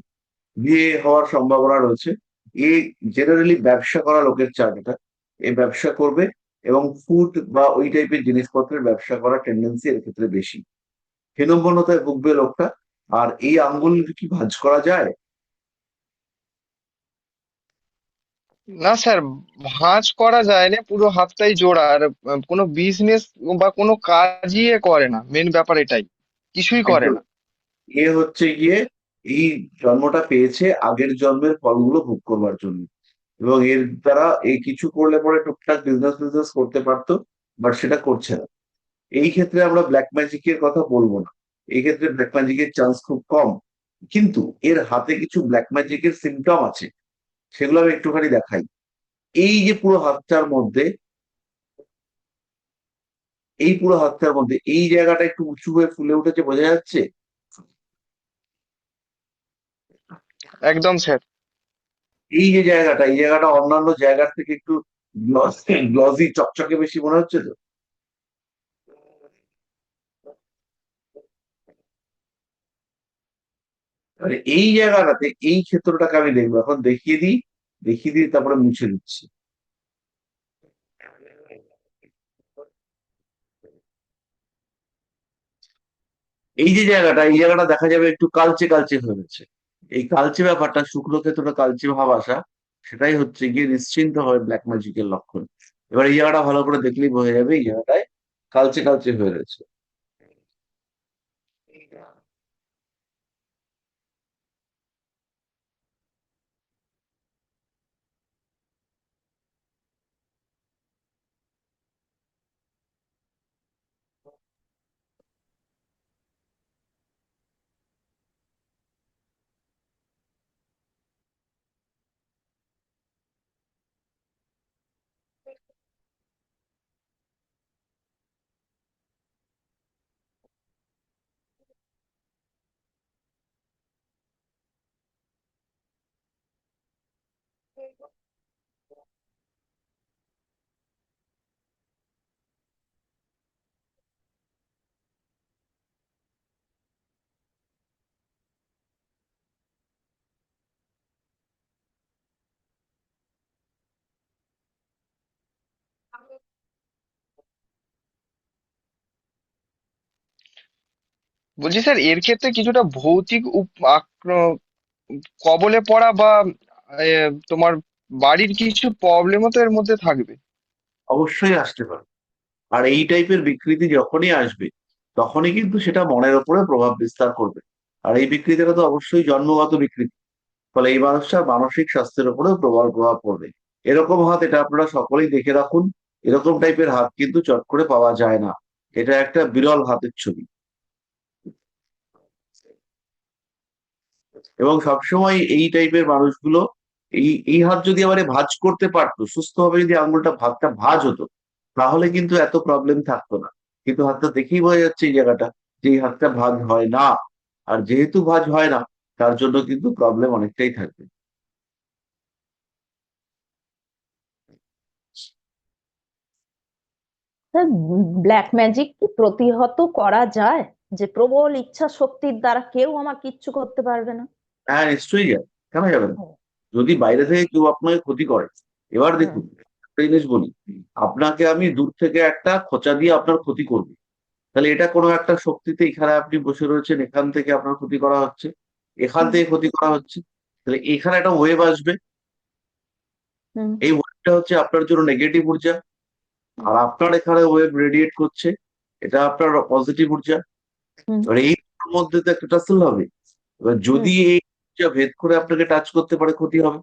A: বিয়ে হওয়ার সম্ভাবনা রয়েছে। এই জেনারেলি ব্যবসা করা লোকের চার্ট এটা, এই ব্যবসা করবে, এবং ফুড বা ওই টাইপের জিনিসপত্রের ব্যবসা করার টেন্ডেন্সি এর ক্ষেত্রে বেশি। হীনম্মন্যতায় ভুগবে লোকটা। আর এই আঙ্গুল কি ভাঁজ করা যায়?
C: না স্যার, ভাঁজ করা যায় না, পুরো হাতটাই জোড়া। আর কোনো বিজনেস বা কোনো কাজই এ করে না, মেন ব্যাপার এটাই, কিছুই করে
A: একদম।
C: না।
A: এ হচ্ছে গিয়ে এই জন্মটা পেয়েছে আগের জন্মের ফলগুলো ভোগ করবার জন্য, এবং এর দ্বারা এই কিছু করলে পরে টুকটাক বিজনেস বিজনেস করতে পারতো, বাট সেটা করছে না। এই ক্ষেত্রে আমরা ব্ল্যাক ম্যাজিকের কথা বলবো না, এই ক্ষেত্রে ব্ল্যাক ম্যাজিকের চান্স খুব কম। কিন্তু এর হাতে কিছু ব্ল্যাক ম্যাজিকের সিমটম আছে, সেগুলো আমি একটুখানি দেখাই। এই যে পুরো হাতটার মধ্যে, এই পুরো হাতটার মধ্যে এই জায়গাটা একটু উঁচু হয়ে ফুলে উঠেছে, বোঝা যাচ্ছে?
C: একদম স্যার।
A: এই যে জায়গাটা, এই জায়গাটা অন্যান্য জায়গার থেকে একটু গ্লসি চকচকে বেশি মনে হচ্ছে তো। মানে এই জায়গাটাতে এই ক্ষেত্রটাকে আমি দেখবো, এখন দেখিয়ে দিই, দেখিয়ে দিই তারপরে মুছে দিচ্ছি। এই যে জায়গাটা, এই জায়গাটা দেখা যাবে একটু কালচে কালচে হয়ে গেছে। এই কালচে ব্যাপারটা, শুকনো ক্ষেত্রটা কালচে ভাব আসা, সেটাই হচ্ছে গিয়ে নিশ্চিন্ত হয় ব্ল্যাক ম্যাজিকের লক্ষণ। এবার এই জায়গাটা ভালো করে দেখলেই বোঝা যাবে, এই জায়গাটায় কালচে কালচে হয়ে রয়েছে।
C: বলছি স্যার, এর ক্ষেত্রে কিছুটা ভৌতিক কবলে পড়া বা তোমার বাড়ির কিছু প্রবলেমও তো এর মধ্যে থাকবে।
A: অবশ্যই আসতে পারে। আর এই টাইপের বিকৃতি যখনই আসবে, তখনই কিন্তু সেটা মনের উপরে প্রভাব বিস্তার করবে। আর এই বিকৃতিটা তো অবশ্যই জন্মগত বিকৃতি, ফলে এই মানুষটার মানসিক স্বাস্থ্যের উপরেও প্রবল প্রভাব পড়বে। এরকম হাত, এটা আপনারা সকলেই দেখে রাখুন, এরকম টাইপের হাত কিন্তু চট করে পাওয়া যায় না। এটা একটা বিরল হাতের ছবি। এবং সবসময় এই টাইপের মানুষগুলো, এই এই হাত যদি আবার ভাঁজ করতে পারতো, সুস্থভাবে যদি আঙুলটা হাতটা ভাঁজ হতো, তাহলে কিন্তু এত প্রবলেম থাকতো না। কিন্তু হাতটা দেখেই বোঝা যাচ্ছে এই জায়গাটা, যে এই হাতটা ভাঁজ হয় না। আর যেহেতু ভাঁজ হয় না, তার জন্য কিন্তু প্রবলেম অনেকটাই থাকবে।
D: ব্ল্যাক ম্যাজিক কি প্রতিহত করা যায়, যে প্রবল ইচ্ছা শক্তির দ্বারা কেউ আমার কিচ্ছু করতে পারবে না?
A: হ্যাঁ, নিশ্চয়ই যায়, কেন যাবে না?
D: হুম।
A: যদি বাইরে থেকে কেউ আপনাকে ক্ষতি করে, এবার
D: হুম।
A: দেখুন, একটা জিনিস বলি, আপনাকে আমি দূর থেকে একটা খোঁচা দিয়ে আপনার ক্ষতি করবো, তাহলে এটা কোনো একটা শক্তিতে, এখানে আপনি বসে রয়েছেন, এখান থেকে আপনার ক্ষতি করা হচ্ছে, এখান
D: হুম।
A: থেকে ক্ষতি করা হচ্ছে, তাহলে এখানে একটা ওয়েভ আসবে।
D: হুম।
A: এই ওয়েভটা হচ্ছে আপনার জন্য নেগেটিভ ঊর্জা,
D: হুম।
A: আর আপনার এখানে ওয়েভ রেডিয়েট করছে, এটা আপনার পজিটিভ ঊর্জা।
D: হুম।
A: এবার এই দুটোর মধ্যে তো একটা টাসেল হবে। এবার
D: হুম।
A: যদি এই ঊর্জা ভেদ করে আপনাকে টাচ করতে পারে, ক্ষতি হবে।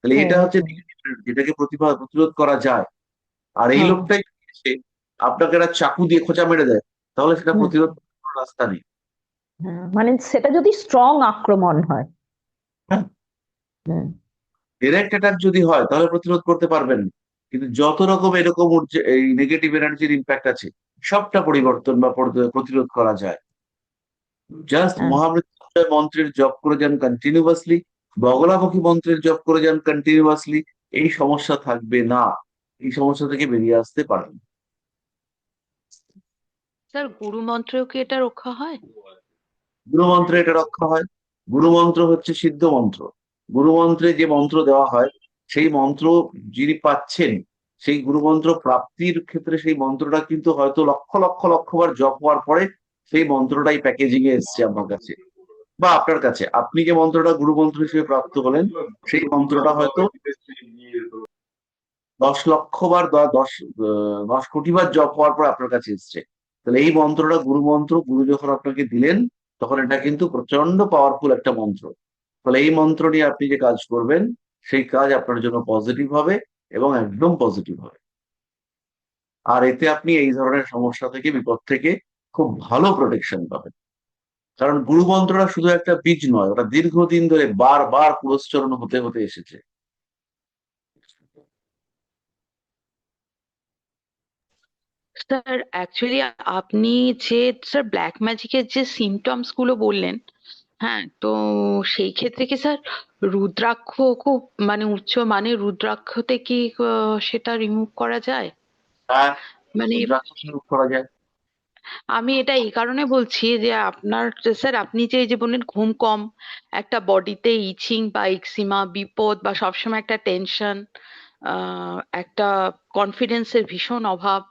A: তাহলে এটা হচ্ছে
D: হুম।
A: নেগেটিভ এনার্জি, যেটাকে প্রতিরোধ করা যায়। আর এই
D: হুম।
A: লোকটাই যদি এসে আপনাকে একটা চাকু দিয়ে খোঁচা মেরে দেয়, তাহলে সেটা
D: হুম।
A: প্রতিরোধ করার কোনো রাস্তা নেই।
D: হ্যাঁ, মানে সেটা যদি স্ট্রং আক্রমণ হয়।
A: হ্যাঁ,
D: হুম।
A: ডিরেক্ট অ্যাটাক যদি হয় তাহলে প্রতিরোধ করতে পারবেন না। কিন্তু যত রকম এরকম এই নেগেটিভ এনার্জির ইম্প্যাক্ট আছে, সবটা পরিবর্তন বা প্রতিরোধ করা যায়। জাস্ট
D: হ্যাঁ।
A: মহামৃত্যুঞ্জয় মন্ত্রের জপ করে যান কন্টিনিউয়াসলি, বগলামুখী মন্ত্রের জপ করে যান কন্টিনিউয়াসলি, এই সমস্যা থাকবে না, এই সমস্যা থেকে বেরিয়ে আসতে পারবেন।
E: স্যার, গুরু মন্ত্রেও কি এটা রক্ষা হয়?
A: গুরুমন্ত্রে এটা রক্ষা হয়। গুরুমন্ত্র হচ্ছে সিদ্ধ মন্ত্র। গুরুমন্ত্রে যে মন্ত্র দেওয়া হয়, সেই মন্ত্র যিনি পাচ্ছেন, সেই গুরুমন্ত্র প্রাপ্তির ক্ষেত্রে সেই মন্ত্রটা কিন্তু হয়তো লক্ষ লক্ষ লক্ষবার জপ হওয়ার পরে সেই মন্ত্রটাই প্যাকেজিং এ এসছে আমার কাছে বা আপনার কাছে। আপনি যে মন্ত্রটা গুরু মন্ত্র হিসেবে প্রাপ্ত হলেন, সেই মন্ত্রটা হয়তো 10 লক্ষ বার 10 কোটি বার জপ হওয়ার পর আপনার কাছে এসছে। তাহলে এই মন্ত্রটা গুরু মন্ত্র, গুরু যখন আপনাকে দিলেন, তখন এটা কিন্তু প্রচন্ড পাওয়ারফুল একটা মন্ত্র। ফলে এই মন্ত্র নিয়ে আপনি যে কাজ করবেন সেই কাজ আপনার জন্য পজিটিভ হবে এবং একদম পজিটিভ হবে। আর এতে আপনি এই ধরনের সমস্যা থেকে, বিপদ থেকে খুব ভালো প্রোটেকশন পাবেন। কারণ গুরু মন্ত্রটা শুধু একটা বীজ নয়, ওটা দীর্ঘদিন ধরে বারবার পুরস্চরণ হতে হতে এসেছে।
E: স্যার অ্যাকচুয়ালি আপনি যে স্যার ব্ল্যাক ম্যাজিকের যে সিমটমস গুলো বললেন, হ্যাঁ, তো সেই ক্ষেত্রে কি স্যার রুদ্রাক্ষ খুব মানে উচ্চ মানের রুদ্রাক্ষতে কি সেটা রিমুভ করা যায়?
A: হ্যাঁ,
E: মানে
A: রুদ্রাক্ষ শুরু করা যায়।
E: আমি এটা এই কারণে বলছি যে আপনার স্যার আপনি যে এই যে বললেন ঘুম কম, একটা বডিতে ইচিং বা এক্সিমা, বিপদ বা সবসময় একটা টেনশন, একটা কনফিডেন্সের ভীষণ অভাব,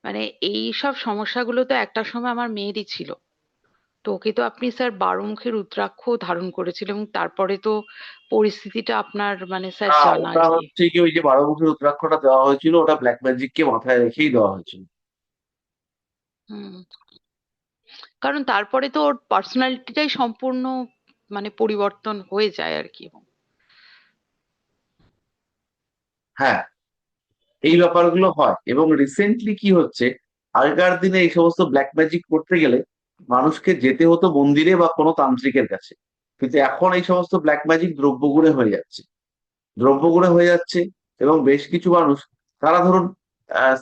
E: মানে এই সব সমস্যাগুলো তো একটা সময় আমার মেয়েরই ছিল। তো ওকে তো আপনি স্যার বারোমুখী রুদ্রাক্ষ ধারণ করেছিল এবং তারপরে তো পরিস্থিতিটা আপনার মানে স্যার
A: না,
E: জানা আর
A: ওটা
E: কি।
A: হচ্ছে কি, ওই যে 12 মুখী রুদ্রাক্ষটা দেওয়া হয়েছিল ওটা ব্ল্যাক ম্যাজিক কে মাথায় রেখেই দেওয়া হয়েছিল।
E: হুম। কারণ তারপরে তো ওর পার্সোনালিটিটাই সম্পূর্ণ মানে পরিবর্তন হয়ে যায় আর কি।
A: হ্যাঁ, এই ব্যাপারগুলো হয়। এবং রিসেন্টলি কি হচ্ছে, আগেকার দিনে এই সমস্ত ব্ল্যাক ম্যাজিক করতে গেলে মানুষকে যেতে হতো মন্দিরে বা কোনো তান্ত্রিকের কাছে। কিন্তু এখন এই সমস্ত ব্ল্যাক ম্যাজিক দ্রব্যগুণে হয়ে যাচ্ছে, দ্রব্যগুণে হয়ে যাচ্ছে। এবং বেশ কিছু মানুষ, তারা ধরুন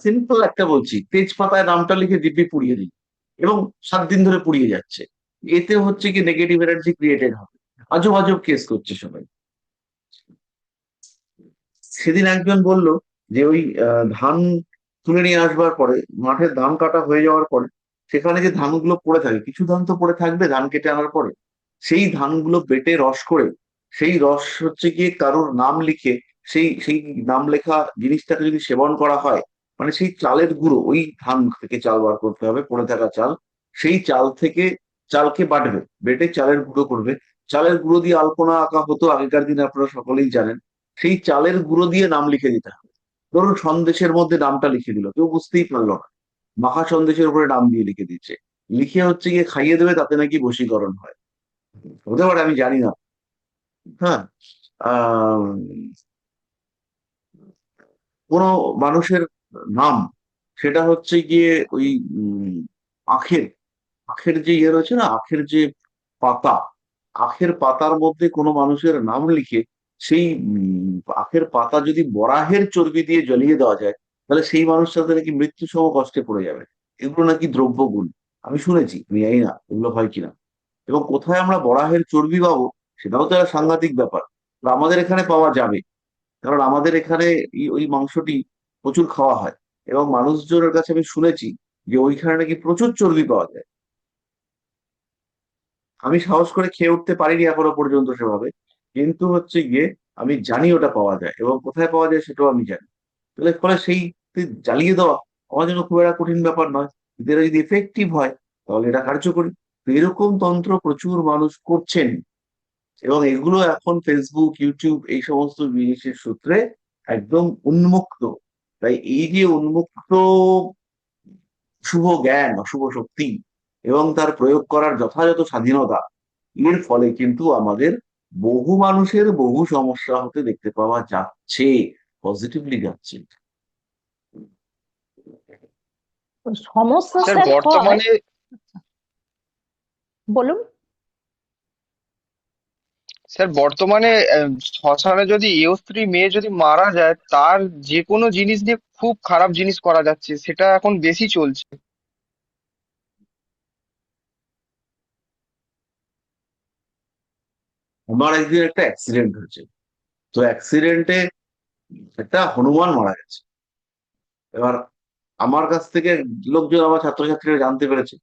A: সিম্পল একটা বলছি, তেজপাতায় নামটা লিখে দিব্যি পুড়িয়ে দিই এবং 7 দিন ধরে পুড়িয়ে যাচ্ছে। এতে হচ্ছে কি নেগেটিভ এনার্জি ক্রিয়েটেড হবে, আজব আজব কেস করছে সবাই। সেদিন একজন বলল যে ওই ধান তুলে নিয়ে আসবার পরে, মাঠের ধান কাটা হয়ে যাওয়ার পরে, সেখানে যে ধানগুলো পড়ে থাকে, কিছু ধান তো পড়ে থাকবে ধান কেটে আনার পরে, সেই ধানগুলো বেটে রস করে, সেই রস হচ্ছে গিয়ে কারোর নাম লিখে, সেই সেই নাম লেখা জিনিসটাকে যদি সেবন করা হয়, মানে সেই চালের গুঁড়ো, ওই ধান থেকে চাল বার করতে হবে, পড়ে থাকা চাল, সেই চাল থেকে চালকে বাটবে, বেটে চালের গুঁড়ো করবে। চালের গুঁড়ো দিয়ে আলপনা আঁকা হতো আগেকার দিনে, আপনারা সকলেই জানেন। সেই চালের গুঁড়ো দিয়ে নাম লিখে দিতে হবে। ধরুন সন্দেশের মধ্যে নামটা লিখে দিল, কেউ বুঝতেই পারলো না, মাখা সন্দেশের উপরে নাম দিয়ে লিখে দিচ্ছে, লিখে হচ্ছে গিয়ে খাইয়ে দেবে, তাতে নাকি বশীকরণ হয়। হতে পারে, আমি জানি না। হ্যাঁ, আহ কোনো মানুষের নাম, সেটা হচ্ছে গিয়ে ওই উম, আখের আখের যে ইয়ে রয়েছে না, আখের যে পাতা, আখের পাতার মধ্যে কোনো মানুষের নাম লিখে, সেই আখের পাতা যদি বরাহের চর্বি দিয়ে জ্বলিয়ে দেওয়া যায়, তাহলে সেই মানুষটাতে নাকি মৃত্যু সম কষ্টে পড়ে যাবে। এগুলো নাকি দ্রব্যগুণ, আমি শুনেছি, আমি জানি না এগুলো হয় কিনা। এবং কোথায় আমরা বরাহের চর্বি পাবো, সেটাও তো একটা সাংঘাতিক ব্যাপার। তো আমাদের এখানে পাওয়া যাবে, কারণ আমাদের এখানে ওই মাংসটি প্রচুর খাওয়া হয়। এবং মানুষজনের কাছে আমি শুনেছি যে ওইখানে নাকি প্রচুর চর্বি পাওয়া যায়। আমি সাহস করে খেয়ে উঠতে পারিনি এখনো পর্যন্ত সেভাবে, কিন্তু হচ্ছে গিয়ে আমি জানি ওটা পাওয়া যায় এবং কোথায় পাওয়া যায় সেটাও আমি জানি। তাহলে ফলে সেই জ্বালিয়ে দেওয়া আমার জন্য খুব একটা কঠিন ব্যাপার নয়। কিন্তু এটা যদি এফেক্টিভ হয়, তাহলে এটা কার্যকরী। তো এরকম তন্ত্র প্রচুর মানুষ করছেন, এবং এগুলো এখন ফেসবুক, ইউটিউব এই সমস্ত জিনিসের সূত্রে একদম উন্মুক্ত। তাই এই যে উন্মুক্ত শুভ জ্ঞান, অশুভ শক্তি এবং তার প্রয়োগ করার যথাযথ স্বাধীনতা, এর ফলে কিন্তু আমাদের বহু মানুষের বহু সমস্যা হতে দেখতে পাওয়া যাচ্ছে, পজিটিভলি যাচ্ছে।
D: সমস্যা
C: স্যার
D: স্যার হয়।
C: বর্তমানে
D: বলুন।
C: স্যার বর্তমানে শ্মশানে যদি স্ত্রী মেয়ে যদি মারা যায়, তার যে কোনো জিনিস দিয়ে খুব খারাপ জিনিস করা যাচ্ছে, সেটা এখন বেশি চলছে।
A: আমার একদিন একটা অ্যাক্সিডেন্ট হয়েছে। তো অ্যাক্সিডেন্টে একটা হনুমান মারা গেছে। এবার আমার কাছ থেকে লোকজন, আমার ছাত্রছাত্রীরা জানতে পেরেছে।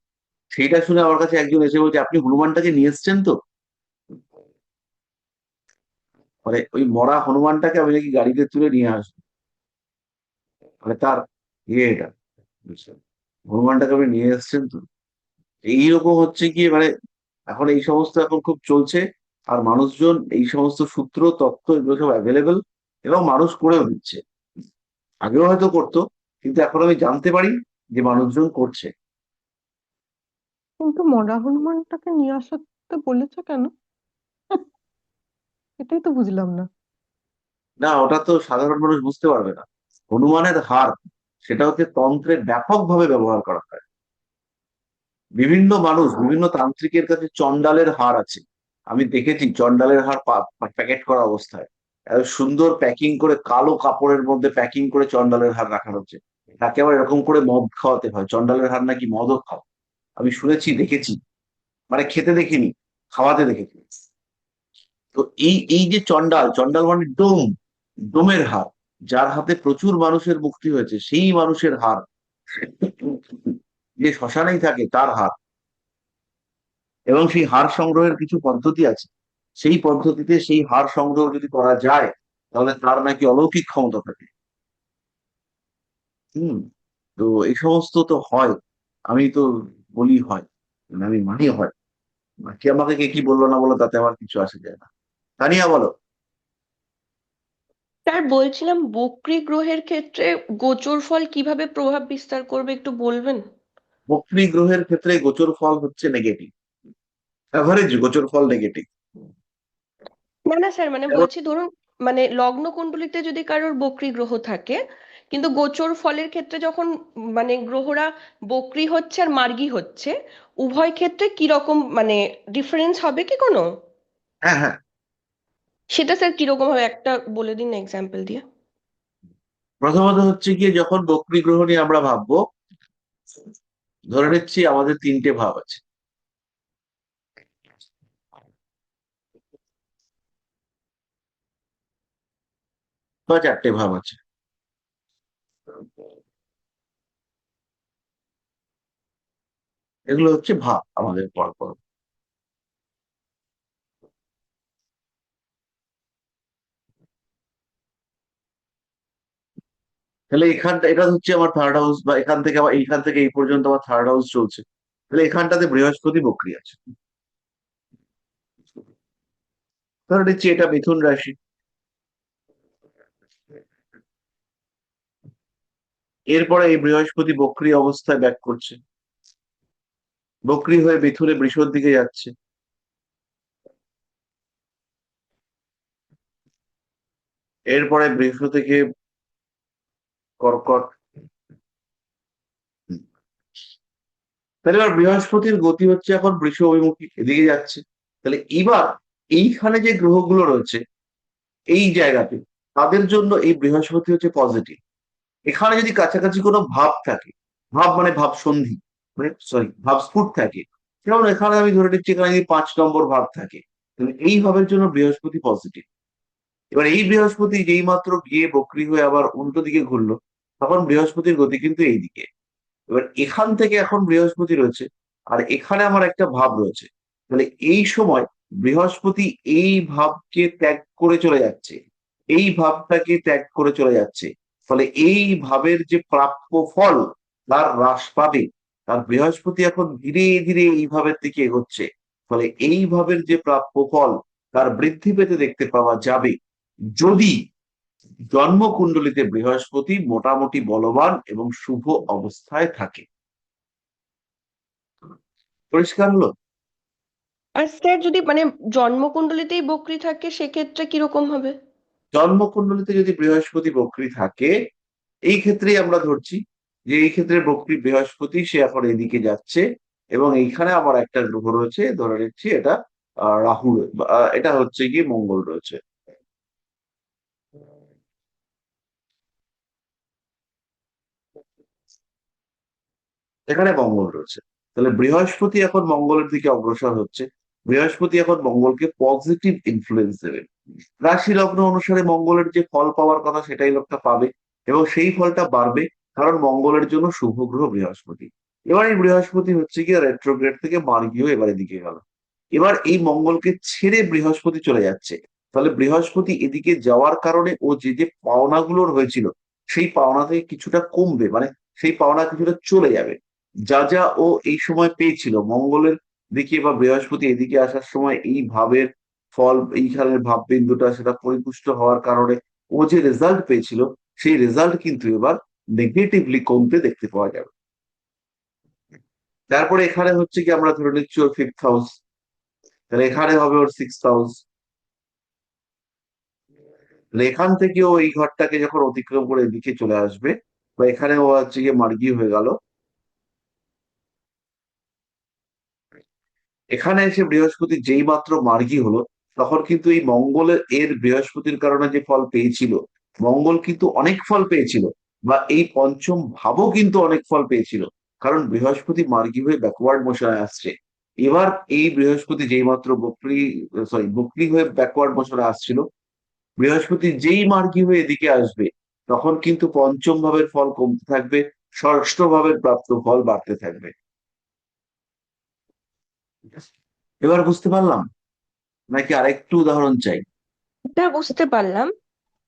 A: সেইটা শুনে আমার কাছে একজন এসে বলছে, আপনি হনুমানটাকে নিয়ে এসছেন তো? মানে ওই মরা হনুমানটাকে আমি নাকি গাড়িতে তুলে নিয়ে আসবো, মানে তার ইয়ে এটা, বুঝছেন? হনুমানটাকে আপনি নিয়ে এসছেন তো? এইরকম হচ্ছে কি, মানে এখন এই সমস্ত এখন খুব চলছে। আর মানুষজন এই সমস্ত সূত্র, তথ্য, এগুলো সব অ্যাভেলেবেল, এবং মানুষ করেও দিচ্ছে। আগেও হয়তো করতো, কিন্তু এখন আমি জানতে পারি যে মানুষজন করছে।
F: কিন্তু মরা হনুমানটাকে নিয়ে আসতে বলেছে কেন? এটাই তো বুঝলাম না।
A: না, ওটা তো সাধারণ মানুষ বুঝতে পারবে না। হনুমানের হার, সেটা হচ্ছে তন্ত্রে ব্যাপকভাবে ব্যবহার করা হয়। বিভিন্ন মানুষ, বিভিন্ন তান্ত্রিকের কাছে চন্ডালের হার আছে। আমি দেখেছি চন্ডালের হার প্যাকেট করা অবস্থায়, এত সুন্দর প্যাকিং করে, কালো কাপড়ের মধ্যে প্যাকিং করে চন্ডালের হার রাখা হচ্ছে। তাকে আবার এরকম করে মদ খাওয়াতে হয়, চন্ডালের হার নাকি মদও খাও। আমি শুনেছি, দেখেছি, মানে খেতে দেখিনি, খাওয়াতে দেখেছি। তো এই এই যে চন্ডাল, চন্ডাল মানে ডোম, ডোমের হার, যার হাতে প্রচুর মানুষের মুক্তি হয়েছে সেই মানুষের হার, যে শ্মশানেই থাকে তার হার। এবং সেই হার সংগ্রহের কিছু পদ্ধতি আছে, সেই পদ্ধতিতে সেই হার সংগ্রহ যদি করা যায়, তাহলে তার নাকি অলৌকিক ক্ষমতা থাকে। হুম। তো এই সমস্ত তো হয়, আমি তো বলি হয়, মানে আমি মানি হয়। কে আমাকে কে কি বললো না বলো তাতে আমার কিছু আসে যায় না। তানিয়া বলো।
G: স্যার বলছিলাম বকরি গ্রহের ক্ষেত্রে গোচর ফল কিভাবে প্রভাব বিস্তার করবে একটু বলবেন?
A: বক্রী গ্রহের ক্ষেত্রে গোচর ফল হচ্ছে নেগেটিভ, অ্যাভারেজ গোচর ফল নেগেটিভ।
G: না না স্যার, মানে বলছি ধরুন, মানে লগ্ন কুণ্ডলিতে যদি কারোর বকরি গ্রহ থাকে, কিন্তু গোচর ফলের ক্ষেত্রে যখন মানে গ্রহরা বকরি হচ্ছে আর মার্গী হচ্ছে, উভয় ক্ষেত্রে কি রকম মানে ডিফারেন্স হবে কি কোনো?
A: হ্যাঁ, হ্যাঁ।
G: সেটা স্যার কিরকম হবে একটা বলে দিন এক্সাম্পল দিয়ে।
A: প্রথমত হচ্ছে গিয়ে, যখন বক্রী গ্রহ নিয়ে আমরা ভাববো, ধরে নিচ্ছি আমাদের তিনটে ভাব আছে, বা চারটে ভাব আছে। এগুলো হচ্ছে ভাব আমাদের পরপর। তাহলে এখানটা, এটা হচ্ছে আমার থার্ড হাউস, বা এখান থেকে আবার এইখান থেকে এই পর্যন্ত আমার থার্ড হাউস চলছে। তাহলে এখানটাতে বৃহস্পতি বক্রী আছে। ধরে নিচ্ছি এটা মিথুন রাশি। এরপরে এই বৃহস্পতি বক্রী অবস্থায় ব্যাক করছে, বক্রী হয়ে মিথুনে বৃষর দিকে যাচ্ছে। এরপরে বৃষ থেকে কর্কট। তাহলে এবার বৃহস্পতির গতি হচ্ছে এখন বৃষ অভিমুখী, এদিকে যাচ্ছে। তাহলে এবার এইখানে যে গ্রহগুলো রয়েছে এই জায়গাতে, তাদের জন্য এই বৃহস্পতি হচ্ছে পজিটিভ। এখানে যদি কাছাকাছি কোনো ভাব থাকে, ভাব মানে ভাব সন্ধি, মানে সরি ভাব স্ফুট থাকে, যেমন এখানে আমি ধরে নিচ্ছি এখানে যদি 5 নম্বর ভাব থাকে, তাহলে এই ভাবের জন্য বৃহস্পতি পজিটিভ। এবার এই বৃহস্পতি যেই মাত্র গিয়ে বক্রী হয়ে আবার উল্টো দিকে ঘুরলো, তখন বৃহস্পতির গতি কিন্তু এই দিকে। এবার এখান থেকে এখন বৃহস্পতি রয়েছে, আর এখানে আমার একটা ভাব রয়েছে। তাহলে এই সময় বৃহস্পতি এই ভাবকে ত্যাগ করে চলে যাচ্ছে, এই ভাবটাকে ত্যাগ করে চলে যাচ্ছে। ফলে এই ভাবের যে প্রাপ্য ফল, তার হ্রাস পাবে। আর বৃহস্পতি এখন ধীরে ধীরে এই ভাবের দিকে এগোচ্ছে, ফলে এই ভাবের যে প্রাপ্য ফল, তার বৃদ্ধি পেতে দেখতে পাওয়া যাবে, যদি জন্মকুণ্ডলিতে বৃহস্পতি মোটামুটি বলবান এবং শুভ অবস্থায় থাকে। পরিষ্কার হলো?
G: আর স্যার যদি মানে জন্মকুণ্ডলিতেই বকরি থাকে সেক্ষেত্রে কিরকম হবে?
A: জন্মকুণ্ডলিতে যদি বৃহস্পতি বক্রী থাকে, এই ক্ষেত্রেই আমরা ধরছি যে এই ক্ষেত্রে বক্রী বৃহস্পতি, সে এখন এদিকে যাচ্ছে, এবং এইখানে আমার একটা গ্রহ রয়েছে, ধরে নিচ্ছি এটা রাহু, এটা হচ্ছে গিয়ে মঙ্গল রয়েছে। এখানে মঙ্গল রয়েছে। তাহলে বৃহস্পতি এখন মঙ্গলের দিকে অগ্রসর হচ্ছে। বৃহস্পতি এখন মঙ্গলকে পজিটিভ ইনফ্লুয়েন্স দেবে। রাশি লগ্ন অনুসারে মঙ্গলের যে ফল পাওয়ার কথা সেটাই লোকটা পাবে, এবং সেই ফলটা বাড়বে, কারণ মঙ্গলের জন্য শুভ গ্রহ বৃহস্পতি। এবার এই বৃহস্পতি হচ্ছে গিয়ে রেট্রোগ্রেড থেকে মার্গীয় এবারে দিকে গেল। এবার এই মঙ্গলকে ছেড়ে বৃহস্পতি চলে যাচ্ছে। তাহলে বৃহস্পতি এদিকে যাওয়ার কারণে ও যে যে পাওনাগুলোর হয়েছিল, সেই পাওনা থেকে কিছুটা কমবে, মানে সেই পাওনা কিছুটা চলে যাবে। যা যা ও এই সময় পেয়েছিল মঙ্গলের দিকে বা বৃহস্পতি এদিকে আসার সময়, এই ভাবের ফল, এইখানের ভাববিন্দুটা সেটা পরিপুষ্ট হওয়ার কারণে ও যে রেজাল্ট পেয়েছিল, সেই রেজাল্ট কিন্তু এবার নেগেটিভলি কমতে দেখতে পাওয়া যাবে। তারপরে এখানে হচ্ছে কি আমরা ধরে নিচ্ছি ওর 5th হাউস, তাহলে এখানে হবে ওর 6th হাউস। তাহলে এখান থেকে ও এই ঘরটাকে যখন অতিক্রম করে এদিকে চলে আসবে, বা এখানে ও হচ্ছে গিয়ে মার্গী হয়ে গেল, এখানে এসে বৃহস্পতি যেই মাত্র মার্গী হলো, তখন কিন্তু এই মঙ্গলের বৃহস্পতির কারণে যে ফল পেয়েছিল, মঙ্গল কিন্তু অনেক ফল পেয়েছিল, বা এই পঞ্চম ভাবও কিন্তু অনেক ফল পেয়েছিল, কারণ বৃহস্পতি মার্গী হয়ে ব্যাকওয়ার্ড মোশনে আসছে। এবার এই বৃহস্পতি যেই মাত্র বক্রী হয়ে ব্যাকওয়ার্ড মোশনে আসছিল, বৃহস্পতি যেই মার্গী হয়ে এদিকে আসবে, তখন কিন্তু পঞ্চম ভাবের ফল কমতে থাকবে, ষষ্ঠ ভাবের প্রাপ্ত ফল বাড়তে থাকবে। এবার বুঝতে পারলাম, নাকি আরেকটু উদাহরণ চাই?
G: এটা বুঝতে পারলাম।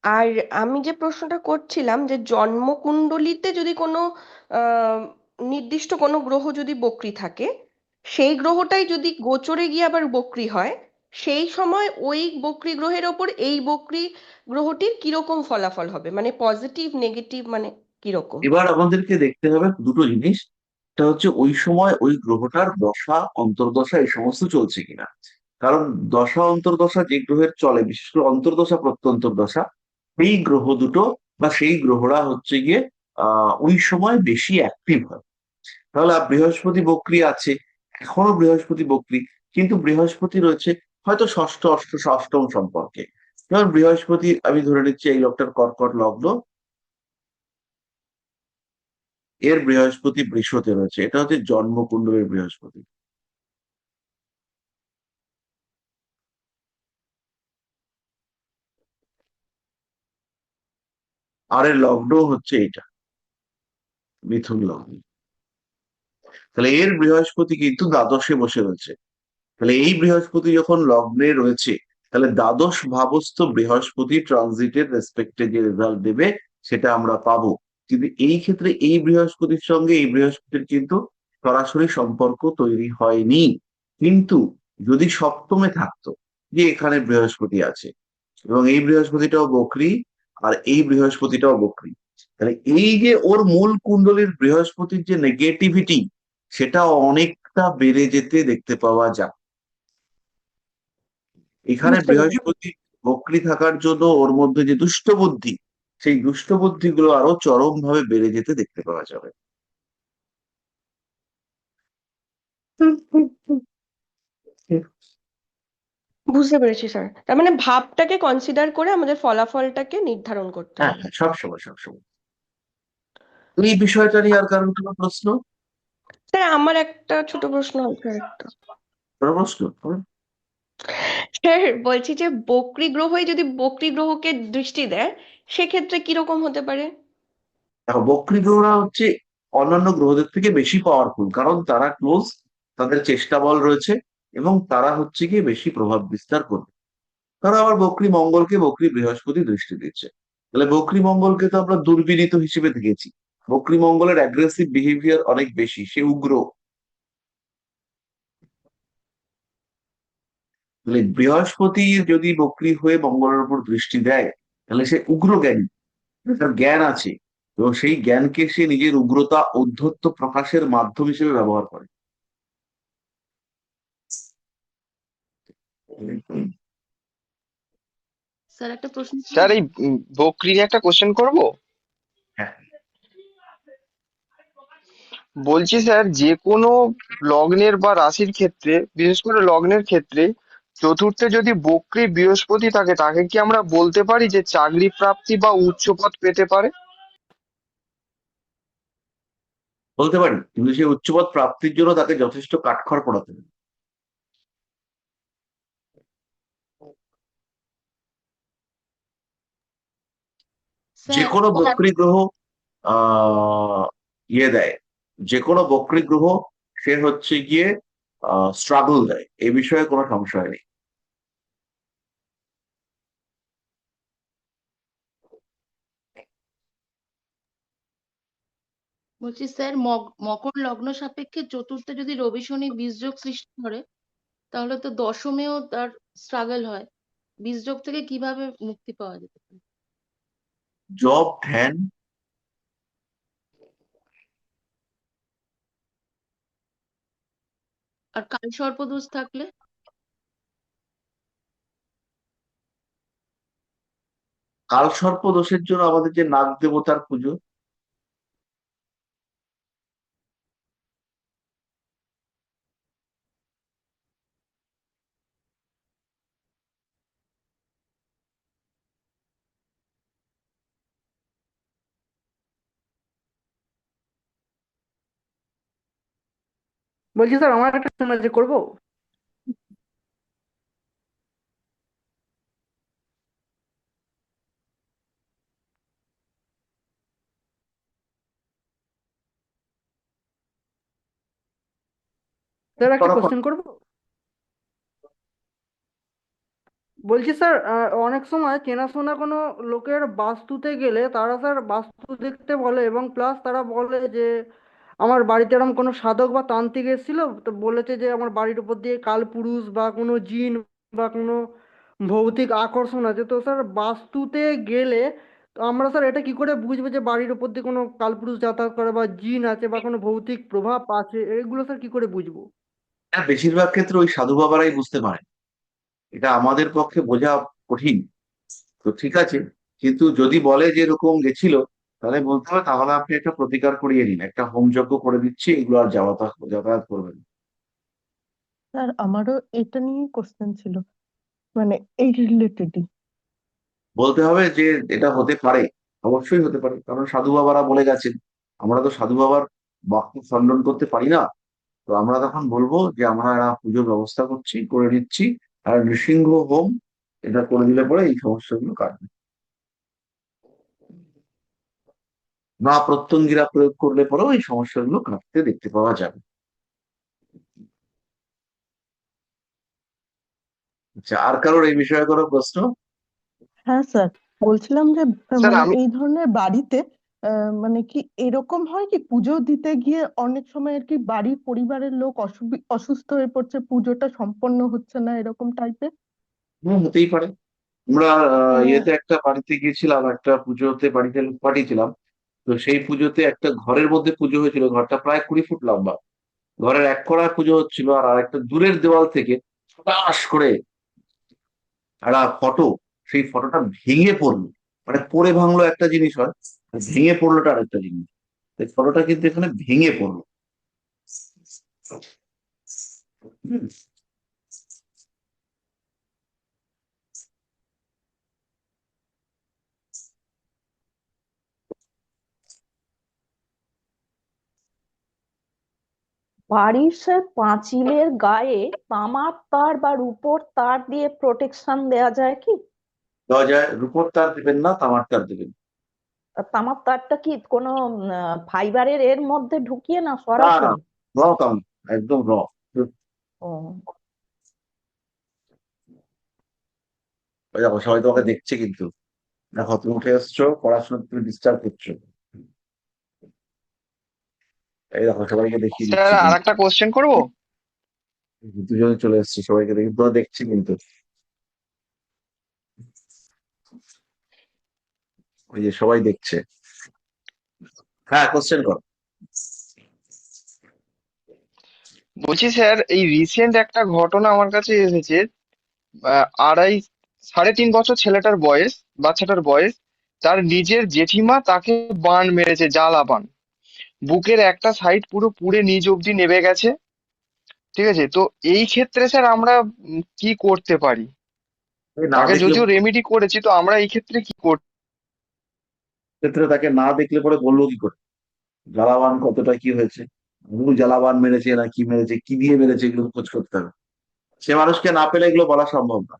G: আর আমি যে প্রশ্নটা করছিলাম যে জন্মকুণ্ডলিতে যদি কোনো আহ নির্দিষ্ট কোনো গ্রহ যদি বক্রী থাকে, সেই গ্রহটাই যদি গোচরে গিয়ে আবার বক্রী হয়, সেই সময় ওই বক্রী গ্রহের ওপর এই বক্রী গ্রহটির কিরকম ফলাফল হবে, মানে পজিটিভ নেগেটিভ, মানে কিরকম?
A: এবার আমাদেরকে দেখতে হবে দুটো জিনিস। একটা হচ্ছে ওই সময় ওই গ্রহটার দশা অন্তর্দশা এই সমস্ত চলছে কিনা। কারণ দশা অন্তর্দশা যে গ্রহের চলে, বিশেষ করে অন্তর্দশা প্রত্যন্তর্দশা, সেই গ্রহ দুটো বা সেই গ্রহরা হচ্ছে গিয়ে ওই সময় বেশি অ্যাক্টিভ হয়। তাহলে বৃহস্পতি বক্রী আছে, এখনো বৃহস্পতি বক্রী, কিন্তু বৃহস্পতি রয়েছে হয়তো ষষ্ঠ অষ্টম সম্পর্কে। যেমন বৃহস্পতি, আমি ধরে নিচ্ছি এই লোকটার কর্কট লগ্ন, এর বৃহস্পতি বৃষতে রয়েছে, এটা হচ্ছে জন্মকুণ্ডলের বৃহস্পতি। আর এর লগ্ন হচ্ছে এটা, মিথুন লগ্ন। তাহলে এর বৃহস্পতি কিন্তু দ্বাদশে বসে রয়েছে। তাহলে এই বৃহস্পতি যখন লগ্নে রয়েছে, তাহলে দ্বাদশ ভাবস্থ বৃহস্পতি ট্রানজিটের রেসপেক্টে যে রেজাল্ট দেবে, সেটা আমরা পাবো। কিন্তু এই ক্ষেত্রে এই বৃহস্পতির সঙ্গে এই বৃহস্পতির কিন্তু সরাসরি সম্পর্ক তৈরি হয়নি। কিন্তু যদি সপ্তমে থাকতো, যে এখানে বৃহস্পতি আছে এবং এই বৃহস্পতিটাও বক্রী, আর এই বৃহস্পতিটাও বক্রী, তাহলে এই যে ওর মূল কুণ্ডলীর বৃহস্পতির যে নেগেটিভিটি, সেটা অনেকটা বেড়ে যেতে দেখতে পাওয়া যায়। এখানে
G: বুঝতে পেরেছি।
A: বৃহস্পতি বক্রী থাকার জন্য ওর মধ্যে যে দুষ্ট বুদ্ধি, সেই দুষ্ট বুদ্ধিগুলো আরো চরম ভাবে বেড়ে যেতে দেখতে পাওয়া যাবে।
G: বুঝতে পেরেছি স্যার, তার মানে ভাবটাকে কনসিডার করে আমাদের ফলাফলটাকে নির্ধারণ করতে
A: হ্যাঁ
G: হবে।
A: হ্যাঁ, সবসময় সবসময়। এই বিষয়টা নিয়ে আর কারণ কোনো প্রশ্ন?
G: স্যার আমার একটা ছোট প্রশ্ন আছে একটা।
A: কোনো প্রশ্ন? হুম?
G: স্যার বলছি যে বক্রী গ্রহই যদি বক্রী গ্রহকে দৃষ্টি দেয়, সেক্ষেত্রে কিরকম হতে পারে?
A: দেখো, বক্রী গ্রহরা হচ্ছে অন্যান্য গ্রহদের থেকে বেশি পাওয়ারফুল, কারণ তারা ক্লোজ, তাদের চেষ্টা বল রয়েছে, এবং তারা হচ্ছে গিয়ে বেশি প্রভাব বিস্তার করবে। তারা আবার বক্রী মঙ্গলকে বক্রী বৃহস্পতি দৃষ্টি দিচ্ছে। তাহলে বক্রী মঙ্গলকে তো আমরা দুর্বিনীত হিসেবে দেখেছি। বক্রী মঙ্গলের অ্যাগ্রেসিভ বিহেভিয়ার অনেক বেশি, সে উগ্র। তাহলে বৃহস্পতি যদি বক্রী হয়ে মঙ্গলের উপর দৃষ্টি দেয়, তাহলে সে উগ্র জ্ঞানী, তার জ্ঞান আছে, এবং সেই জ্ঞানকে সে নিজের উগ্রতা ঔদ্ধত্য প্রকাশের মাধ্যম হিসেবে ব্যবহার করে।
E: স্যার একটা প্রশ্ন
C: স্যার
E: করবো?
C: এই বকরি নিয়ে একটা কোশ্চেন করব।
A: হ্যাঁ,
C: বলছি স্যার, যে কোনো লগ্নের বা রাশির ক্ষেত্রে, বিশেষ করে লগ্নের ক্ষেত্রে চতুর্থে যদি বক্রী বৃহস্পতি থাকে, তাকে কি আমরা বলতে পারি যে চাকরি প্রাপ্তি বা উচ্চ পদ পেতে পারে?
A: বলতে পারি, কিন্তু সেই উচ্চপদ প্রাপ্তির জন্য তাকে যথেষ্ট কাঠখড় পোড়াতে হবে। যে
E: স্যার
A: কোনো বক্রী গ্রহ আহ ইয়ে দেয়, যে কোনো বক্রী গ্রহ সে হচ্ছে গিয়ে স্ট্রাগল দেয়, এ বিষয়ে কোনো সংশয় নেই।
E: বলছি স্যার, মকর লগ্ন সাপেক্ষে চতুর্থে যদি রবি শনি বীজযোগ সৃষ্টি করে, তাহলে তো দশমেও তার স্ট্রাগল হয়। বীজযোগ থেকে কিভাবে মুক্তি পাওয়া যেতে পারে?
A: জব, ধ্যান,
H: আর কাল সর্পদোষ থাকলে?
A: কাল সর্প দোষের জন্য আমাদের যে নাগ দেবতার পুজো,
I: বলছি স্যার আমার একটা প্রশ্ন আছে, করবো? স্যার একটা
A: করা
I: কোশ্চেন করবো? বলছি স্যার অনেক সময় চেনাশোনা কোনো লোকের বাস্তুতে গেলে তারা স্যার বাস্তু দেখতে বলে, এবং প্লাস তারা বলে যে আমার বাড়িতে এরকম কোনো সাধক বা তান্ত্রিক এসেছিল, তো বলেছে যে আমার বাড়ির উপর দিয়ে কালপুরুষ বা কোনো জিন বা কোনো ভৌতিক আকর্ষণ আছে। তো স্যার বাস্তুতে গেলে তো আমরা স্যার এটা কি করে বুঝবো যে বাড়ির উপর দিয়ে কোনো কালপুরুষ যাতায়াত করে বা জিন আছে বা কোনো ভৌতিক প্রভাব আছে? এগুলো স্যার কি করে বুঝবো?
A: হ্যাঁ, বেশিরভাগ ক্ষেত্রে ওই সাধু বাবারাই বুঝতে পারে। এটা আমাদের পক্ষে বোঝা কঠিন। তো ঠিক আছে, কিন্তু যদি বলে যে এরকম গেছিল, তাহলে বলতে হবে তাহলে আপনি একটা প্রতিকার করিয়ে নিন, একটা হোমযজ্ঞ করে দিচ্ছি, এগুলো আর যাতায়াত করবেন না।
F: স্যার আমারও এটা নিয়ে কোশ্চেন ছিল, মানে এই রিলেটেডই।
A: বলতে হবে যে এটা হতে পারে, অবশ্যই হতে পারে, কারণ সাধু বাবারা বলে গেছেন। আমরা তো সাধু বাবার বাক্য খণ্ডন করতে পারি না। তো আমরা তখন বলবো যে আমরা একটা পুজোর ব্যবস্থা করছি, করে দিচ্ছি, আর নৃসিংহ হোম এটা করে দিলে পরে এই সমস্যাগুলো কাটবে। না, প্রত্যঙ্গিরা প্রয়োগ করলে পরেও এই সমস্যাগুলো কাটতে দেখতে পাওয়া যাবে। আচ্ছা, আর কারোর এই বিষয়ে কোনো প্রশ্ন?
F: হ্যাঁ স্যার, বলছিলাম যে
C: স্যার
F: মানে
C: আমি
F: এই ধরনের বাড়িতে মানে কি এরকম হয় কি পুজো দিতে গিয়ে অনেক সময় আর কি বাড়ির পরিবারের লোক অসুস্থ হয়ে পড়ছে, পুজোটা সম্পন্ন হচ্ছে না, এরকম টাইপের?
A: হ্যাঁ, হতেই পারে। আমরা ইয়েতে একটা বাড়িতে গিয়েছিলাম, একটা পুজোতে বাড়িতে লোক পাঠিয়েছিলাম। তো সেই পুজোতে একটা ঘরের মধ্যে পুজো হয়েছিল, ঘরটা প্রায় 20 ফুট লম্বা। ঘরের এক কোণায় পুজো হচ্ছিল, আর আরেকটা দূরের দেওয়াল থেকে হঠাৎ করে একটা ফটো, সেই ফটোটা ভেঙে পড়লো। মানে পড়ে ভাঙলো একটা জিনিস হয়, আর ভেঙে পড়লোটা আরেকটা জিনিস। এই ফটোটা কিন্তু এখানে ভেঙে পড়লো। হুম।
D: বাড়ির সে পাঁচিলের গায়ে তামার তার বা রূপোর তার দিয়ে প্রোটেকশন দেওয়া যায় কি?
A: দেওয়া যায়, রূপোর তার দেবেন না, তামার তার দেবেন।
D: আর তামার তারটা কি কোনো ফাইবারের এর মধ্যে ঢুকিয়ে না
A: না না,
D: সরাসরি?
A: র তাম, একদম র।
D: ও,
A: ওই দেখো সবাই তোমাকে দেখছে কিন্তু। দেখো তুমি উঠে এসছো, পড়াশোনা তুমি ডিস্টার্ব করছো। এই দেখো সবাইকে দেখিয়ে
C: স্যার
A: দিচ্ছি
C: আর
A: কিন্তু।
C: একটা কোশ্চেন করবো?
A: দুজনে চলে এসছে, সবাইকে দেখি, তোরা দেখছি কিন্তু। ওই যে সবাই দেখছে। হ্যাঁ, কোশ্চেন কর।
C: বলছি স্যার, এই রিসেন্ট একটা ঘটনা আমার কাছে এসেছে। 3.5 3.5 বছর ছেলেটার বয়স, বাচ্চাটার বয়স। তার নিজের জেঠিমা তাকে বান মেরেছে, জ্বালা বান। বুকের একটা সাইড পুরো পুড়ে নিচ অব্দি নেমে গেছে। ঠিক আছে, তো এই ক্ষেত্রে স্যার আমরা কি করতে পারি?
A: এই না
C: তাকে
A: দেখলে,
C: যদিও রেমেডি করেছি, তো আমরা এই ক্ষেত্রে কি করতে?
A: ক্ষেত্রে তাকে না দেখলে পরে বললো কি করে জ্বালাবান কতটা কি হয়েছে, জ্বালাবান মেরেছে না কি মেরেছে, কি দিয়ে মেরেছে, এগুলো তো খোঁজ করতে হবে। সে মানুষকে না পেলে এগুলো বলা সম্ভব না।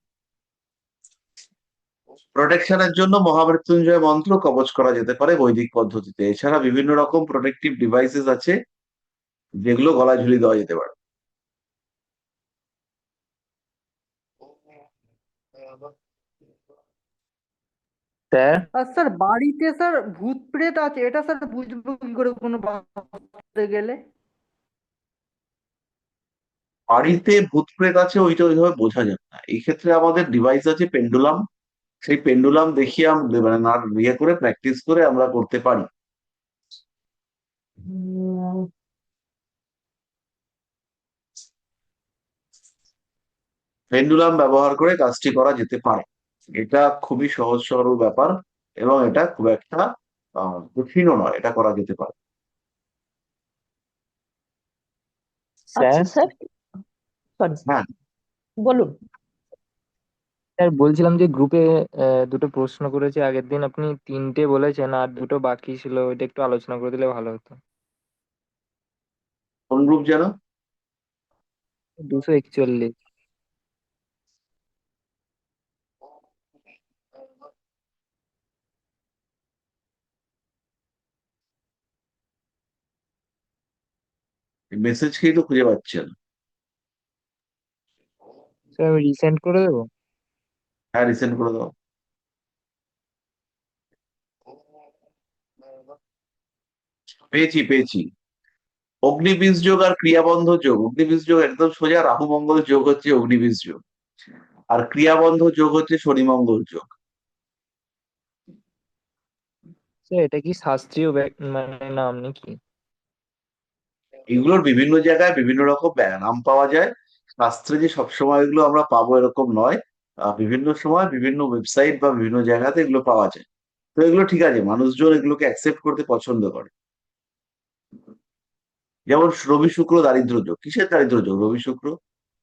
A: প্রোটেকশনের জন্য মহামৃত্যুঞ্জয় মন্ত্র কবচ করা যেতে পারে বৈদিক পদ্ধতিতে। এছাড়া বিভিন্ন রকম প্রোটেকটিভ ডিভাইসেস আছে যেগুলো গলায় ঝুলিয়ে দেওয়া যেতে পারে।
B: স্যার,
I: আর স্যার বাড়িতে স্যার ভূত প্রেত আছে, এটা স্যার বুঝবো কি করে কোনো বাড়িতে গেলে?
A: বাড়িতে ভূত প্রেত আছে ওইটা ওইভাবে বোঝা যাবে না। এই ক্ষেত্রে আমাদের ডিভাইস আছে পেন্ডুলাম। সেই পেন্ডুলাম দেখিয়ে আমরা মানে না ইয়ে করে প্র্যাকটিস করে আমরা করতে পারি। পেন্ডুলাম ব্যবহার করে কাজটি করা যেতে পারে। এটা খুবই সহজ সরল ব্যাপার এবং এটা খুব একটা কঠিনও নয়, এটা করা যেতে পারে।
B: স্যার
D: আচ্ছা স্যার, সরি,
A: হ্যাঁ,
D: বলুন।
B: স্যার বলছিলাম যে গ্রুপে দুটো প্রশ্ন করেছি আগের দিন, আপনি তিনটে বলেছেন আর দুটো বাকি ছিল, ওইটা একটু আলোচনা করে দিলে ভালো হতো।
A: কোন গ্রুপ যেন?
B: 241।
A: মেসেজ খেয়ে তো খুঁজে পাচ্ছেন।
B: স্যার আমি রিসেন্ড করে দেবো?
A: হ্যাঁ, রিসেন্ড করে দাও। পেয়েছি পেয়েছি। অগ্নিবীজ যোগ আর ক্রিয়াবন্ধ যোগ। অগ্নিবীজ যোগ একদম সোজা, রাহু মঙ্গল যোগ হচ্ছে অগ্নিবীজ যোগ, আর ক্রিয়াবন্ধ যোগ হচ্ছে শনি মঙ্গল যোগ।
B: স্যার এটা কি শাস্ত্রীয় মানে নাম নাকি?
A: এগুলোর বিভিন্ন জায়গায় বিভিন্ন রকম নাম পাওয়া যায়। শাস্ত্রে যে সবসময় এগুলো আমরা পাবো এরকম নয়। বিভিন্ন সময় বিভিন্ন ওয়েবসাইট বা বিভিন্ন জায়গাতে এগুলো পাওয়া যায়। তো এগুলো ঠিক আছে, মানুষজন এগুলোকে অ্যাকসেপ্ট করতে পছন্দ করে। যেমন রবি শুক্র দারিদ্র যোগ। কিসের দারিদ্র যোগ? রবি শুক্র।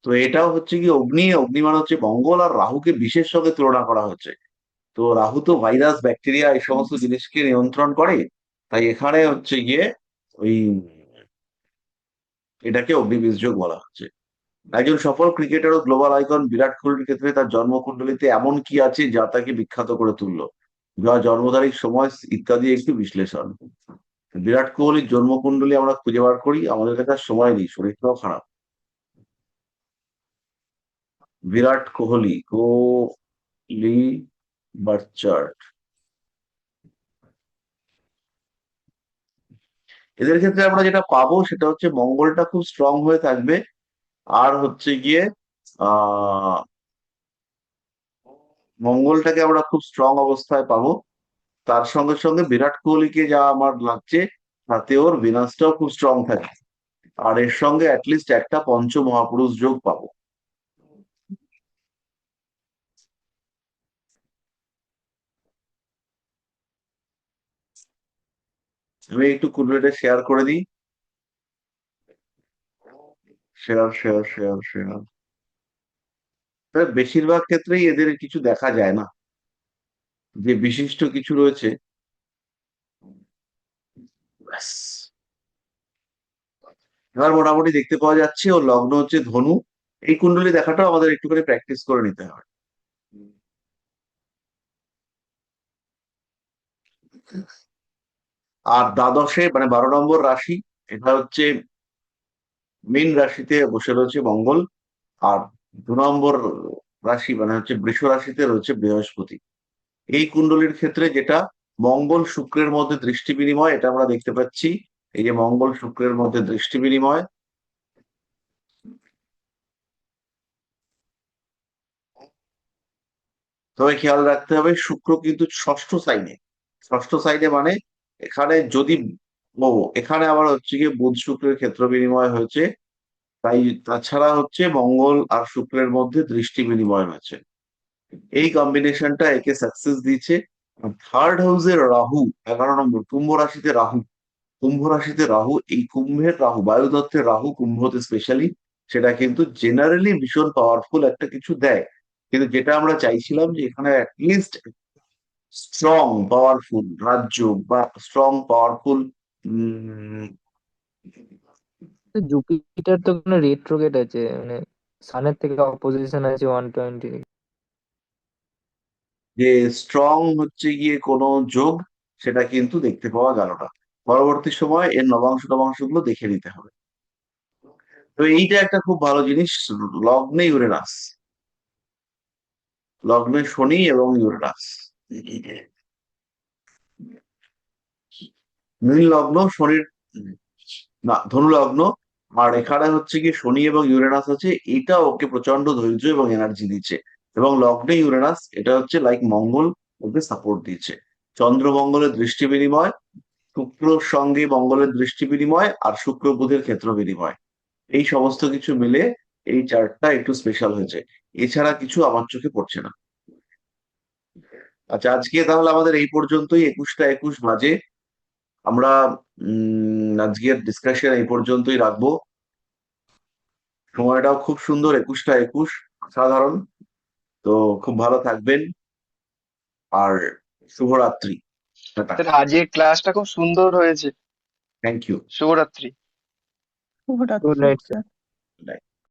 A: তো এটাও হচ্ছে কি অগ্নি, অগ্নি মানে হচ্ছে মঙ্গল, আর রাহুকে বিশেষ সঙ্গে তুলনা করা হচ্ছে। তো রাহু তো ভাইরাস ব্যাকটেরিয়া এই সমস্ত জিনিসকে নিয়ন্ত্রণ করে। তাই এখানে হচ্ছে গিয়ে ওই এটাকে অগ্নিবীজ যোগ বলা হচ্ছে। একজন সফল ক্রিকেটার ও গ্লোবাল আইকন বিরাট কোহলির ক্ষেত্রে তার জন্মকুণ্ডলিতে এমন কি আছে যা তাকে বিখ্যাত করে তুললো, যা জন্ম তারিখ, সময় ইত্যাদি একটু বিশ্লেষণ। বিরাট কোহলির জন্মকুণ্ডলী আমরা খুঁজে বার করি, আমাদের কাছে আর সময় নেই, শরীরটাও খারাপ। Virat Kohli birth chart. এদের ক্ষেত্রে আমরা যেটা পাবো সেটা হচ্ছে মঙ্গলটা খুব স্ট্রং হয়ে থাকবে, আর হচ্ছে গিয়ে আহ মঙ্গলটাকে আমরা খুব স্ট্রং অবস্থায় পাবো। তার সঙ্গে সঙ্গে বিরাট কোহলিকে যা আমার লাগছে তাতে ওর ভিনাসটাও খুব স্ট্রং থাকে, আর এর সঙ্গে অ্যাটলিস্ট একটা পঞ্চ মহাপুরুষ যোগ পাবো। আমি একটু কুণ্ডলীটা শেয়ার করে দিই। Share share share share. বেশিরভাগ ক্ষেত্রেই এদের কিছু দেখা যায় না, যে বিশিষ্ট কিছু রয়েছে। ব্যাস। এবার মোটামুটি দেখতে পাওয়া যাচ্ছে ওর লগ্ন হচ্ছে ধনু। এই কুণ্ডলী দেখাটাও আমাদের একটুখানি প্র্যাকটিস করে নিতে হবে। আর দ্বাদশে মানে 12 নম্বর রাশি, এটা হচ্ছে মীন রাশিতে বসে রয়েছে মঙ্গল। আর 2 নম্বর রাশি মানে হচ্ছে বৃষ রাশিতে রয়েছে বৃহস্পতি। এই কুণ্ডলীর ক্ষেত্রে যেটা মঙ্গল শুক্রের মধ্যে দৃষ্টি বিনিময়, এটা আমরা দেখতে পাচ্ছি। এই যে মঙ্গল শুক্রের মধ্যে দৃষ্টি বিনিময়। তবে খেয়াল রাখতে হবে শুক্র কিন্তু ষষ্ঠ সাইনে। ষষ্ঠ সাইনে মানে এখানে যদি এখানে আবার হচ্ছে গিয়ে বুধ শুক্রের ক্ষেত্র বিনিময় হয়েছে। তাই তাছাড়া হচ্ছে মঙ্গল আর শুক্রের মধ্যে দৃষ্টি বিনিময় হয়েছে। এই কম্বিনেশনটা একে সাকসেস দিয়েছে। থার্ড হাউসের রাহু, 11 নম্বর কুম্ভ রাশিতে রাহু। কুম্ভ রাশিতে রাহু, এই কুম্ভের রাহু, বায়ুদত্তের রাহু কুম্ভতে স্পেশালি, সেটা কিন্তু জেনারেলি ভীষণ পাওয়ারফুল একটা কিছু দেয়। কিন্তু যেটা আমরা চাইছিলাম যে এখানে অ্যাটলিস্ট স্ট্রং পাওয়ারফুল রাজ্য বা স্ট্রং পাওয়ারফুল
B: তো জুপিটার তো কোনো রেট্রোগেট আছে, মানে সানের থেকে অপোজিশন আছে 120।
A: যে স্ট্রং হচ্ছে গিয়ে কোনো যোগ, সেটা কিন্তু দেখতে পাওয়া গেল না। পরবর্তী সময় এর নবাংশ নবাংশ গুলো দেখে নিতে হবে। তো এইটা একটা খুব ভালো জিনিস। লগ্নে ইউরেনাস, লগ্নে শনি এবং ইউরেনাস। মীন লগ্ন শনির, না ধনু লগ্ন, আর এখানে হচ্ছে কি শনি এবং ইউরেনাস আছে। এটা ওকে প্রচন্ড ধৈর্য এবং এনার্জি দিচ্ছে। এবং লগ্নে ইউরেনাস, এটা হচ্ছে লাইক মঙ্গল, ওকে সাপোর্ট দিচ্ছে। চন্দ্র মঙ্গলের দৃষ্টি বিনিময়, শুক্রর সঙ্গে মঙ্গলের দৃষ্টি বিনিময়, আর শুক্র বুধের ক্ষেত্র বিনিময়, এই সমস্ত কিছু মিলে এই চার্টটা একটু স্পেশাল হয়েছে, এছাড়া কিছু আমার চোখে পড়ছে না। আচ্ছা, আজকে তাহলে আমাদের এই পর্যন্তই, 21টা 21 বাজে। আমরা আজকের ডিসকাশন এই পর্যন্তই রাখবো। সময়টাও খুব সুন্দর, 21টা 21, সাধারণ। তো খুব ভালো থাকবেন, আর শুভরাত্রি। টাটা।
C: স্যার আজকের ক্লাসটা খুব সুন্দর হয়েছে।
A: Thank you.
C: শুভরাত্রি।
B: গুড
F: শুভরাত্রি
B: নাইট
F: স্যার।
A: Bye.